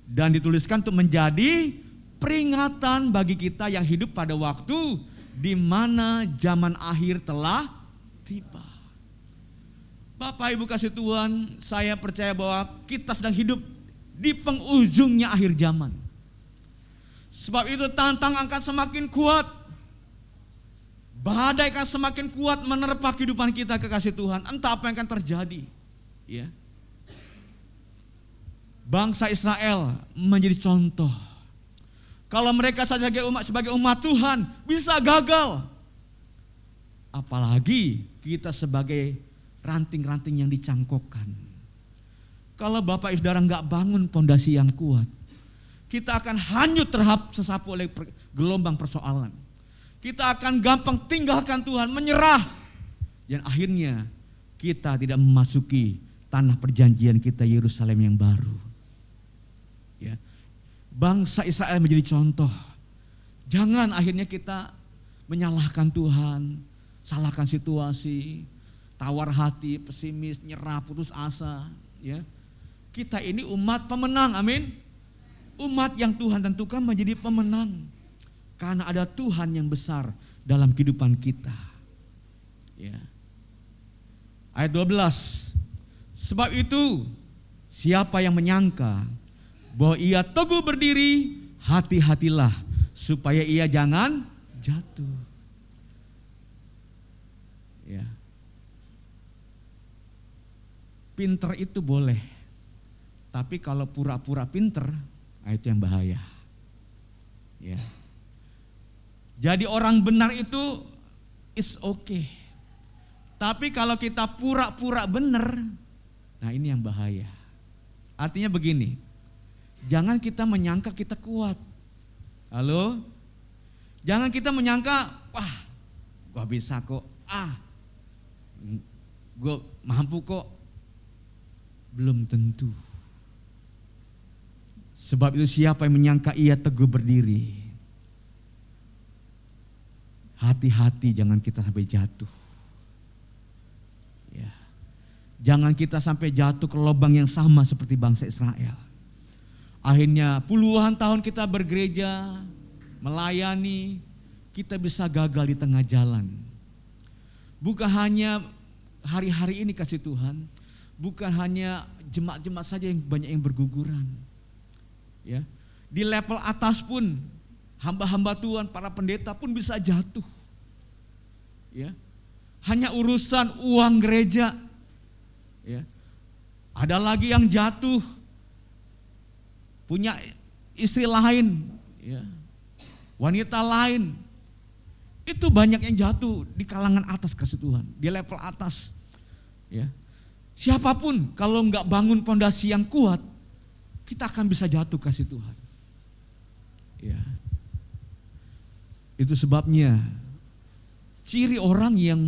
[SPEAKER 1] Dan dituliskan untuk menjadi peringatan bagi kita yang hidup pada waktu di mana zaman akhir telah tiba. Bapak Ibu kasih Tuhan, saya percaya bahwa kita sedang hidup di penghujungnya akhir zaman. Sebab itu tantangan akan semakin kuat. Badai akan semakin kuat menerpa kehidupan kita, kekasih Tuhan. Entah apa yang akan terjadi. Ya. Bangsa Israel menjadi contoh. Kalau mereka saja sebagai umat Tuhan bisa gagal. Apalagi kita sebagai ranting-ranting yang dicangkokkan. Kalau Bapak Ibu Saudara enggak bangun pondasi yang kuat, kita akan hanyut tersapu oleh gelombang persoalan. Kita akan gampang tinggalkan Tuhan, menyerah. Dan akhirnya kita tidak memasuki tanah perjanjian kita, Yerusalem yang baru. Ya. Bangsa Israel menjadi contoh. Jangan akhirnya kita menyalahkan Tuhan, salahkan situasi, tawar hati, pesimis, nyerah, putus asa. Ya. Kita ini umat pemenang, amin. Umat yang Tuhan tentukan menjadi pemenang. Karena ada Tuhan yang besar dalam kehidupan kita. Ya. Ayat 12. Sebab itu siapa yang menyangka bahwa ia teguh berdiri, hati-hatilah supaya ia jangan jatuh. Ya. Pinter itu boleh. Tapi kalau pura-pura pinter, itu yang bahaya. Ya. Jadi orang benar itu it's okay. Tapi kalau kita pura-pura benar, nah ini yang bahaya. Artinya begini, jangan kita menyangka kita kuat. Halo? Jangan kita menyangka, wah gua bisa kok, gua mampu kok. Belum tentu. Sebab itu siapa yang menyangka ia teguh berdiri, hati-hati jangan kita sampai jatuh. Jangan kita sampai jatuh ke lubang yang sama seperti bangsa Israel. Akhirnya puluhan tahun kita bergereja, melayani, kita bisa gagal di tengah jalan. Bukan hanya hari-hari ini kasih Tuhan, bukan hanya jemaat-jemaat saja yang banyak yang berguguran. Ya, di level atas pun hamba-hamba Tuhan, para pendeta pun bisa jatuh. Ya, hanya urusan uang gereja. Ya, ada lagi yang jatuh, punya istri lain, ya, wanita lain. Itu banyak yang jatuh di kalangan atas kasih Tuhan, di level atas. Ya, siapapun kalau nggak bangun fondasi yang kuat, kita akan bisa jatuh kasih Tuhan. Ya, itu sebabnya ciri orang yang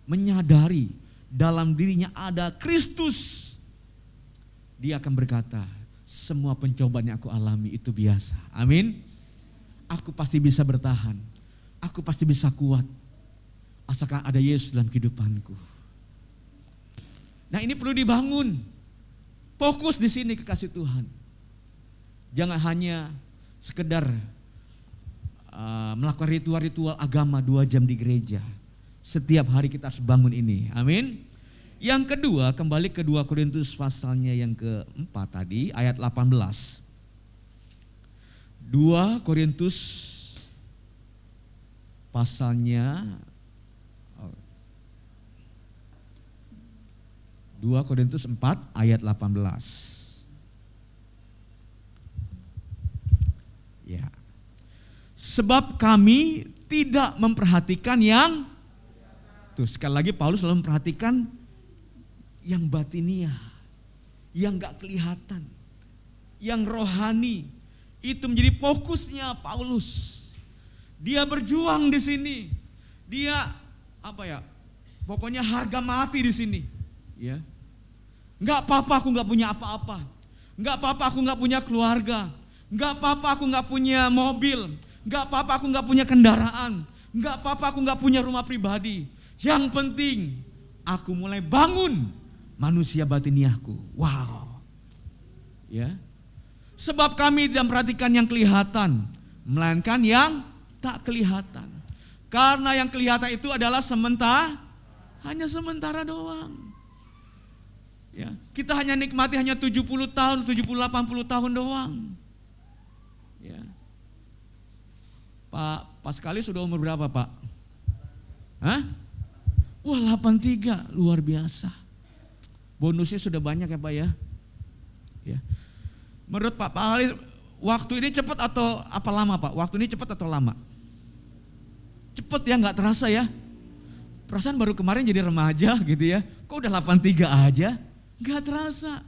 [SPEAKER 1] menyadari dalam dirinya ada Kristus, dia akan berkata, semua pencobaan yang aku alami itu biasa. Amin. Aku pasti bisa bertahan. Aku pasti bisa kuat. Asalkan ada Yesus dalam kehidupanku. Nah, ini perlu dibangun. Fokus di sini kekasih Tuhan. Jangan hanya sekedar melakukan ritual-ritual agama 2 jam di gereja. Setiap hari kita harus bangun ini. Amin. Yang kedua, kembali ke 2 Korintus pasalnya yang keempat tadi, ayat 18. 2 Korintus pasalnya 2 Korintus 4 ayat 18. Ya. Sebab kami tidak memperhatikan yang, tuh sekali lagi Paulus selalu memperhatikan yang batiniah, yang gak kelihatan, yang rohani. Itu menjadi fokusnya Paulus. Dia berjuang di sini. Dia pokoknya harga mati di sini. Ya, nggak apa-apa aku nggak punya apa-apa. Nggak apa-apa aku nggak punya keluarga. Nggak apa-apa aku nggak punya mobil. Nggak apa-apa aku nggak punya kendaraan. Nggak apa-apa aku nggak punya rumah pribadi. Yang penting aku mulai bangun manusia batiniahku. Wow. Ya. Sebab kami tidak memperhatikan yang kelihatan, melainkan yang tak kelihatan. Karena yang kelihatan itu adalah hanya sementara doang. Ya, kita hanya nikmati hanya 70 tahun, 70-80 tahun doang. Ya. Pak sekali sudah umur berapa, Pak? Hah? Wah, 83, luar biasa. Bonusnya sudah banyak ya, Pak ya. Ya. Menurut Pak Ali, waktu ini cepat atau apa lama, Pak? Waktu ini cepat atau lama? Cepat ya, nggak terasa ya. Perasaan baru kemarin jadi remaja gitu ya. Kok udah 83 aja? Nggak terasa.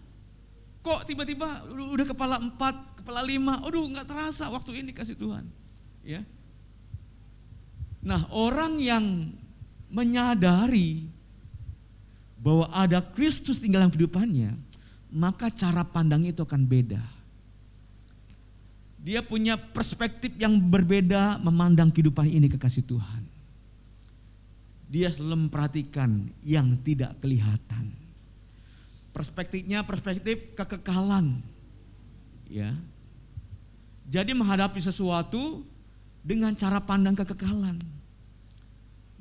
[SPEAKER 1] Kok tiba-tiba udah kepala 4, kepala 5, aduh nggak terasa waktu ini kasih Tuhan. Ya. Nah, orang yang menyadari bahwa ada Kristus tinggal dalam kehidupannya, maka cara pandang itu akan beda. Dia punya perspektif yang berbeda memandang kehidupan ini kekasih Tuhan. Dia selalu memperhatikan yang tidak kelihatan. Perspektifnya perspektif kekekalan. Ya. Jadi menghadapi sesuatu dengan cara pandang kekekalan.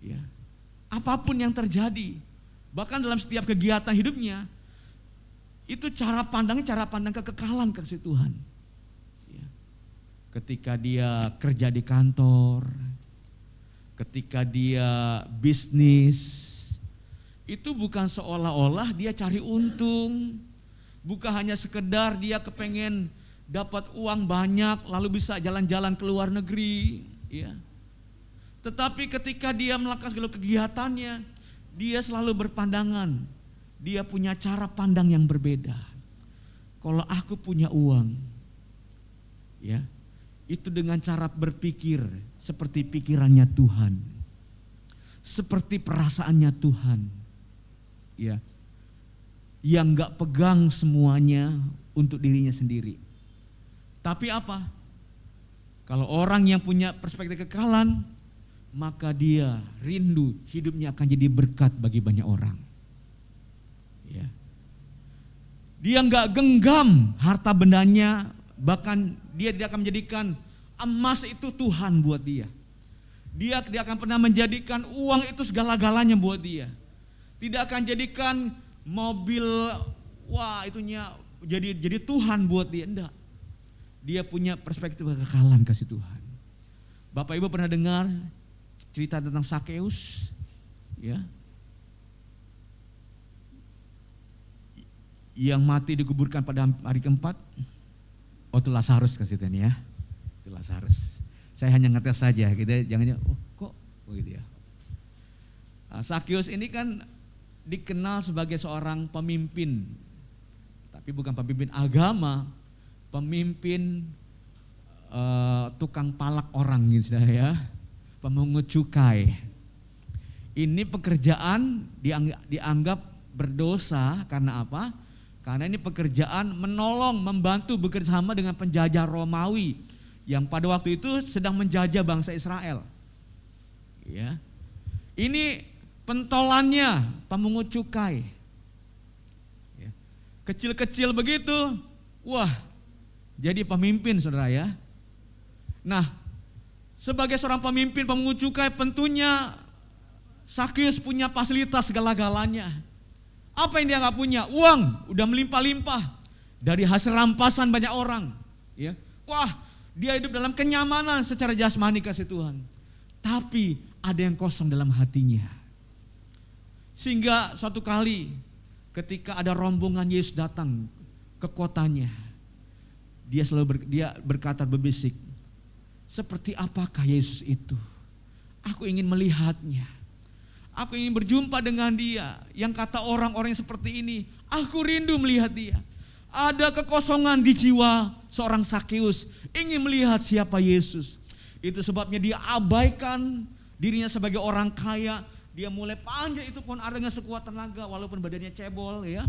[SPEAKER 1] Ya. Apapun yang terjadi, bahkan dalam setiap kegiatan hidupnya, itu cara pandang kekekalan kasih Tuhan. Ya. Ketika dia kerja di kantor, ketika dia bisnis, itu bukan seolah-olah dia cari untung, bukan hanya sekedar dia kepengen dapat uang banyak lalu bisa jalan-jalan ke luar negeri, ya. Tetapi ketika dia melakukan segala kegiatannya, dia selalu berpandangan, dia punya cara pandang yang berbeda. Kalau aku punya uang, ya, itu dengan cara berpikir seperti pikirannya Tuhan, seperti perasaannya Tuhan, ya, yang gak pegang semuanya untuk dirinya sendiri. Tapi apa? Kalau orang yang punya perspektif kekekalan, maka dia rindu hidupnya akan jadi berkat bagi banyak orang. Ya. Dia nggak genggam harta bendanya, bahkan dia tidak akan menjadikan emas itu Tuhan buat dia. Dia tidak akan pernah menjadikan uang itu segala-galanya buat dia. Tidak akan jadikan mobil, wah itunya jadi Tuhan buat dia. Enggak. Dia punya perspektif kekekalan kasih Tuhan. Bapak Ibu pernah dengar cerita tentang Sakeus? Ya. Yang mati dikuburkan pada hari keempat. Oh itu Lazarus kasih Tuhan ya. Itu Lazarus. Saya hanya ngetes saja gitu ya. Jangan kok begitu ya. Nah, Sakeus ini kan dikenal sebagai seorang pemimpin. Tapi bukan pemimpin agama, pemimpin tukang palak orang gitu ya. Pemungut cukai. Ini pekerjaan dianggap berdosa karena apa? Karena ini pekerjaan menolong, membantu bekerja sama dengan penjajah Romawi yang pada waktu itu sedang menjajah bangsa Israel. Ya. Ini pentolannya pemungut cukai. Ya. Kecil-kecil begitu, wah jadi pemimpin saudara ya. Nah sebagai seorang pemimpin pemungut cukai tentunya Sakeus punya fasilitas segala-galanya. Apa yang dia nggak punya? Uang, udah melimpah-limpah dari hasil rampasan banyak orang. Ya, wah, dia hidup dalam kenyamanan secara jasmani kasih Tuhan. Tapi ada yang kosong dalam hatinya. Sehingga suatu kali ketika ada rombongan Yesus datang ke kotanya, dia berkata berbisik, seperti apakah Yesus itu? Aku ingin melihatnya. Aku ingin berjumpa dengan dia. Yang kata orang-orang yang seperti ini, aku rindu melihat dia. Ada kekosongan di jiwa seorang Sakeus, ingin melihat siapa Yesus. Itu sebabnya dia abaikan dirinya sebagai orang kaya. Dia mulai panjat itu pohon ara dengan sekuat tenaga walaupun badannya cebol ya.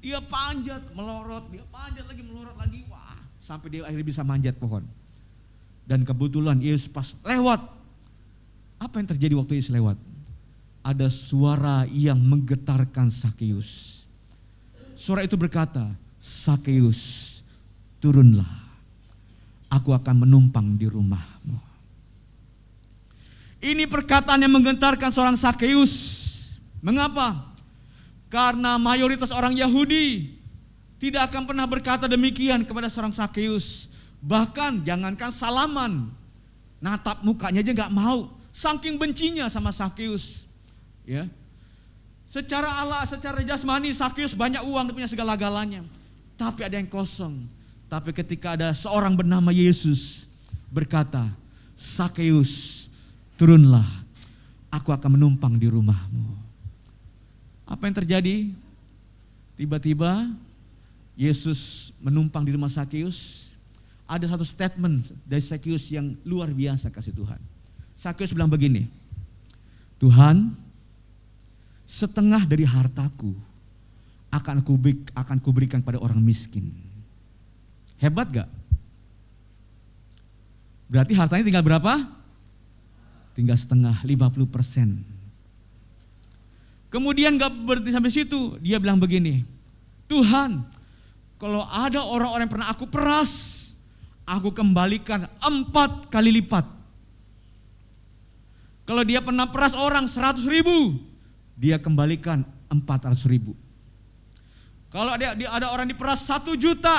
[SPEAKER 1] Dia panjat, melorot, dia panjat lagi, melorot lagi. Wah, sampai dia akhirnya bisa manjat pohon. Dan kebetulan Yesus pas lewat. Apa yang terjadi waktu Yesus lewat? Ada suara yang menggetarkan Sakeus. Suara itu berkata, Sakeus, turunlah. Aku akan menumpang di rumahmu. Ini perkataan yang menggetarkan seorang Sakeus. Mengapa? Karena mayoritas orang Yahudi tidak akan pernah berkata demikian kepada seorang Sakeus. Bahkan jangankan salaman, natap mukanya aja gak mau. Saking bencinya sama Sakeus. Ya, secara jasmani Sakeus banyak uang, dia punya segala-galanya. Tapi ada yang kosong. Tapi ketika ada seorang bernama Yesus berkata, Sakeus, turunlah, aku akan menumpang di rumahmu. Apa yang terjadi? Tiba-tiba Yesus menumpang di rumah Sakeus. Ada satu statement dari Sakeus yang luar biasa kasih Tuhan. Sakeus bilang begini, Tuhan, setengah dari hartaku akan kuberikan pada orang miskin. Hebat gak? Berarti hartanya tinggal berapa? Tinggal setengah, 50%. Kemudian gak berhenti sampai situ, dia bilang begini, Tuhan, kalau ada orang-orang yang pernah aku peras, aku kembalikan 4 kali lipat. Kalau dia pernah peras orang 100.000, dia kembalikan 400.000. Kalau ada orang diperas 1 juta,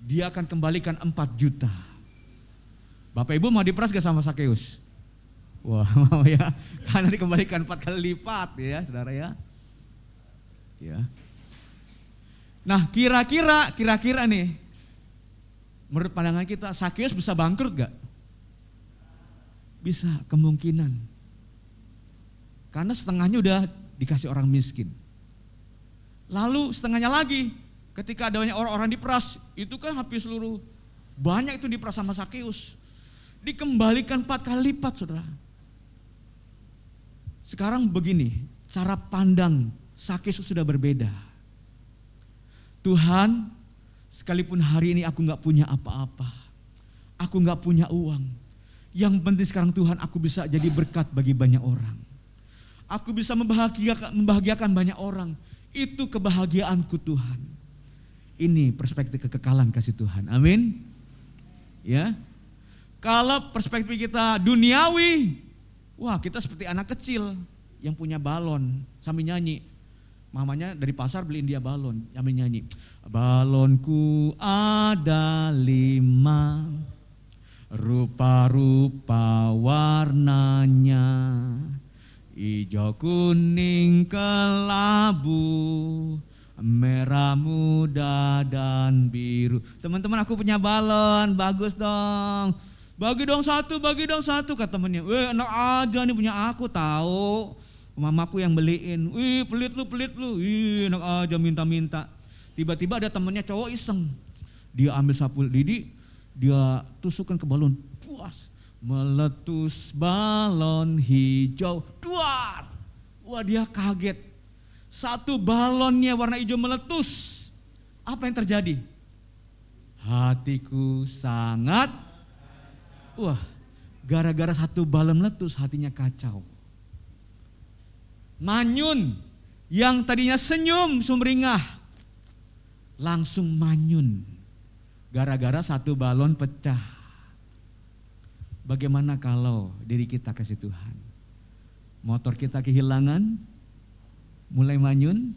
[SPEAKER 1] dia akan kembalikan 4 juta. Bapak Ibu mau diperas gak sama Sakeus? Wah, mau ya, karena dikembalikan 4 kali lipat ya saudara ya. Ya. Nah kira-kira nih, menurut pandangan kita Sakeus bisa bangkrut gak? Bisa, kemungkinan. Karena setengahnya udah dikasih orang miskin. Lalu setengahnya lagi, ketika adanya orang-orang diperas, itu kan hampir seluruh, banyak itu diperas sama Sakeus. Dikembalikan 4 kali lipat saudara. Sekarang begini, cara pandang Sakeus sudah berbeda. Tuhan, sekalipun hari ini aku gak punya apa-apa, aku gak punya uang, yang penting sekarang Tuhan aku bisa jadi berkat bagi banyak orang. Aku bisa membahagiakan banyak orang. Itu kebahagiaanku Tuhan. Ini perspektif kekekalan kasih Tuhan. Amin. Ya. Kalau perspektif kita duniawi, wah kita seperti anak kecil yang punya balon sambil nyanyi. Mamanya dari pasar beliin dia balon sambil nyanyi. Balonku ada 5, rupa-rupa warnanya, hijau, kuning, kelabu, merah muda dan biru. Teman-teman, aku punya balon, bagus dong. Bagi dong satu kata temannya. Enak aja nih punya aku, tahu. Mamaku yang beliin. Pelit lu. Enak aja minta-minta. Tiba-tiba ada temannya cowok iseng. Dia ambil sapu lidi, dia tusukkan ke balon. Puas. Meletus balon hijau. Duar. Wah, dia kaget. Satu balonnya warna hijau meletus. Apa yang terjadi? Hatiku sangat, gara-gara satu balon meletus hatinya kacau. Manyun, yang tadinya senyum sumringah, langsung manyun. Gara-gara satu balon pecah. Bagaimana kalau diri kita kasih Tuhan? Motor kita kehilangan, mulai manyun.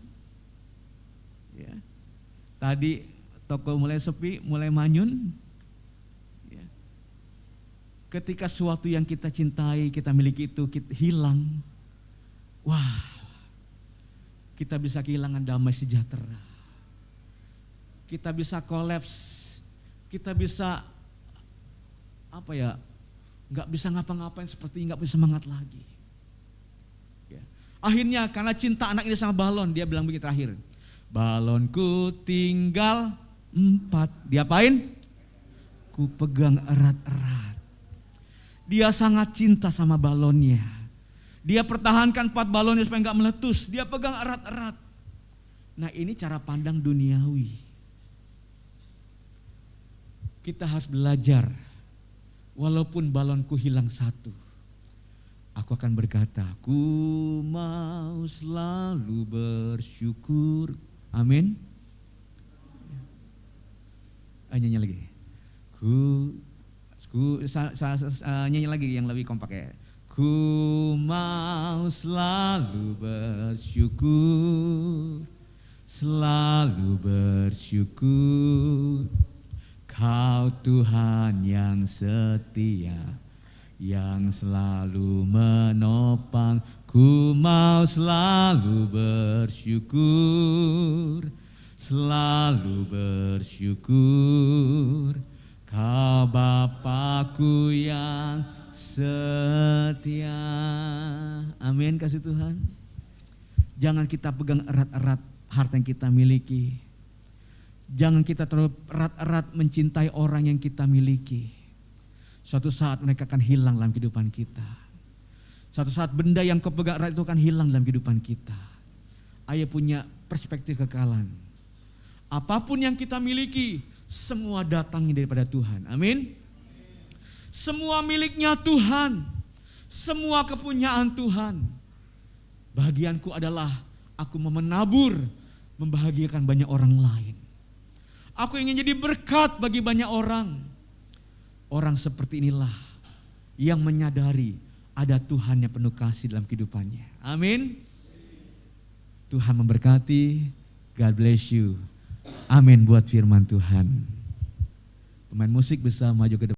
[SPEAKER 1] Ya. Tadi toko mulai sepi, mulai manyun. Ya. Ketika sesuatu yang kita cintai, kita miliki itu hilang, wah, kita bisa kehilangan damai sejahtera. Kita bisa kolaps, kita bisa nggak bisa ngapa-ngapain, seperti nggak bisa semangat lagi. Ya. Akhirnya karena cinta anak ini sama balon, dia bilang begitu terakhir. Balonku tinggal 4. Diapain? Ku pegang erat-erat. Dia sangat cinta sama balonnya. Dia pertahankan 4 balonnya supaya nggak meletus. Dia pegang erat-erat. Nah, ini cara pandang duniawi. Kita harus belajar. Walaupun balonku hilang 1, aku akan berkata, ku mau selalu bersyukur. Amin. Nyanyi lagi. Nyanyi lagi yang lebih kompak ya. Ku mau selalu bersyukur, selalu bersyukur. Kau Tuhan yang setia, yang selalu menopang. Ku mau selalu bersyukur, selalu bersyukur. Kau Bapakku yang setia. Amin, kasih Tuhan. Jangan kita pegang erat-erat harta yang kita miliki. Jangan kita terlalu erat-erat mencintai orang yang kita miliki. Suatu saat mereka akan hilang dalam kehidupan kita. Suatu saat benda yang kau pegang erat itu akan hilang dalam kehidupan kita. Ayo punya perspektif kekekalan. Apapun yang kita miliki, semua datangnya daripada Tuhan. Amin. Semua miliknya Tuhan. Semua kepunyaan Tuhan. Bagianku adalah aku mau menabur, membahagiakan banyak orang lain. Aku ingin jadi berkat bagi banyak orang. Orang seperti inilah yang menyadari ada Tuhan yang penuh kasih dalam kehidupannya. Amin. Tuhan memberkati. God bless you. Amin buat firman Tuhan. Pemain musik bisa maju ke depan.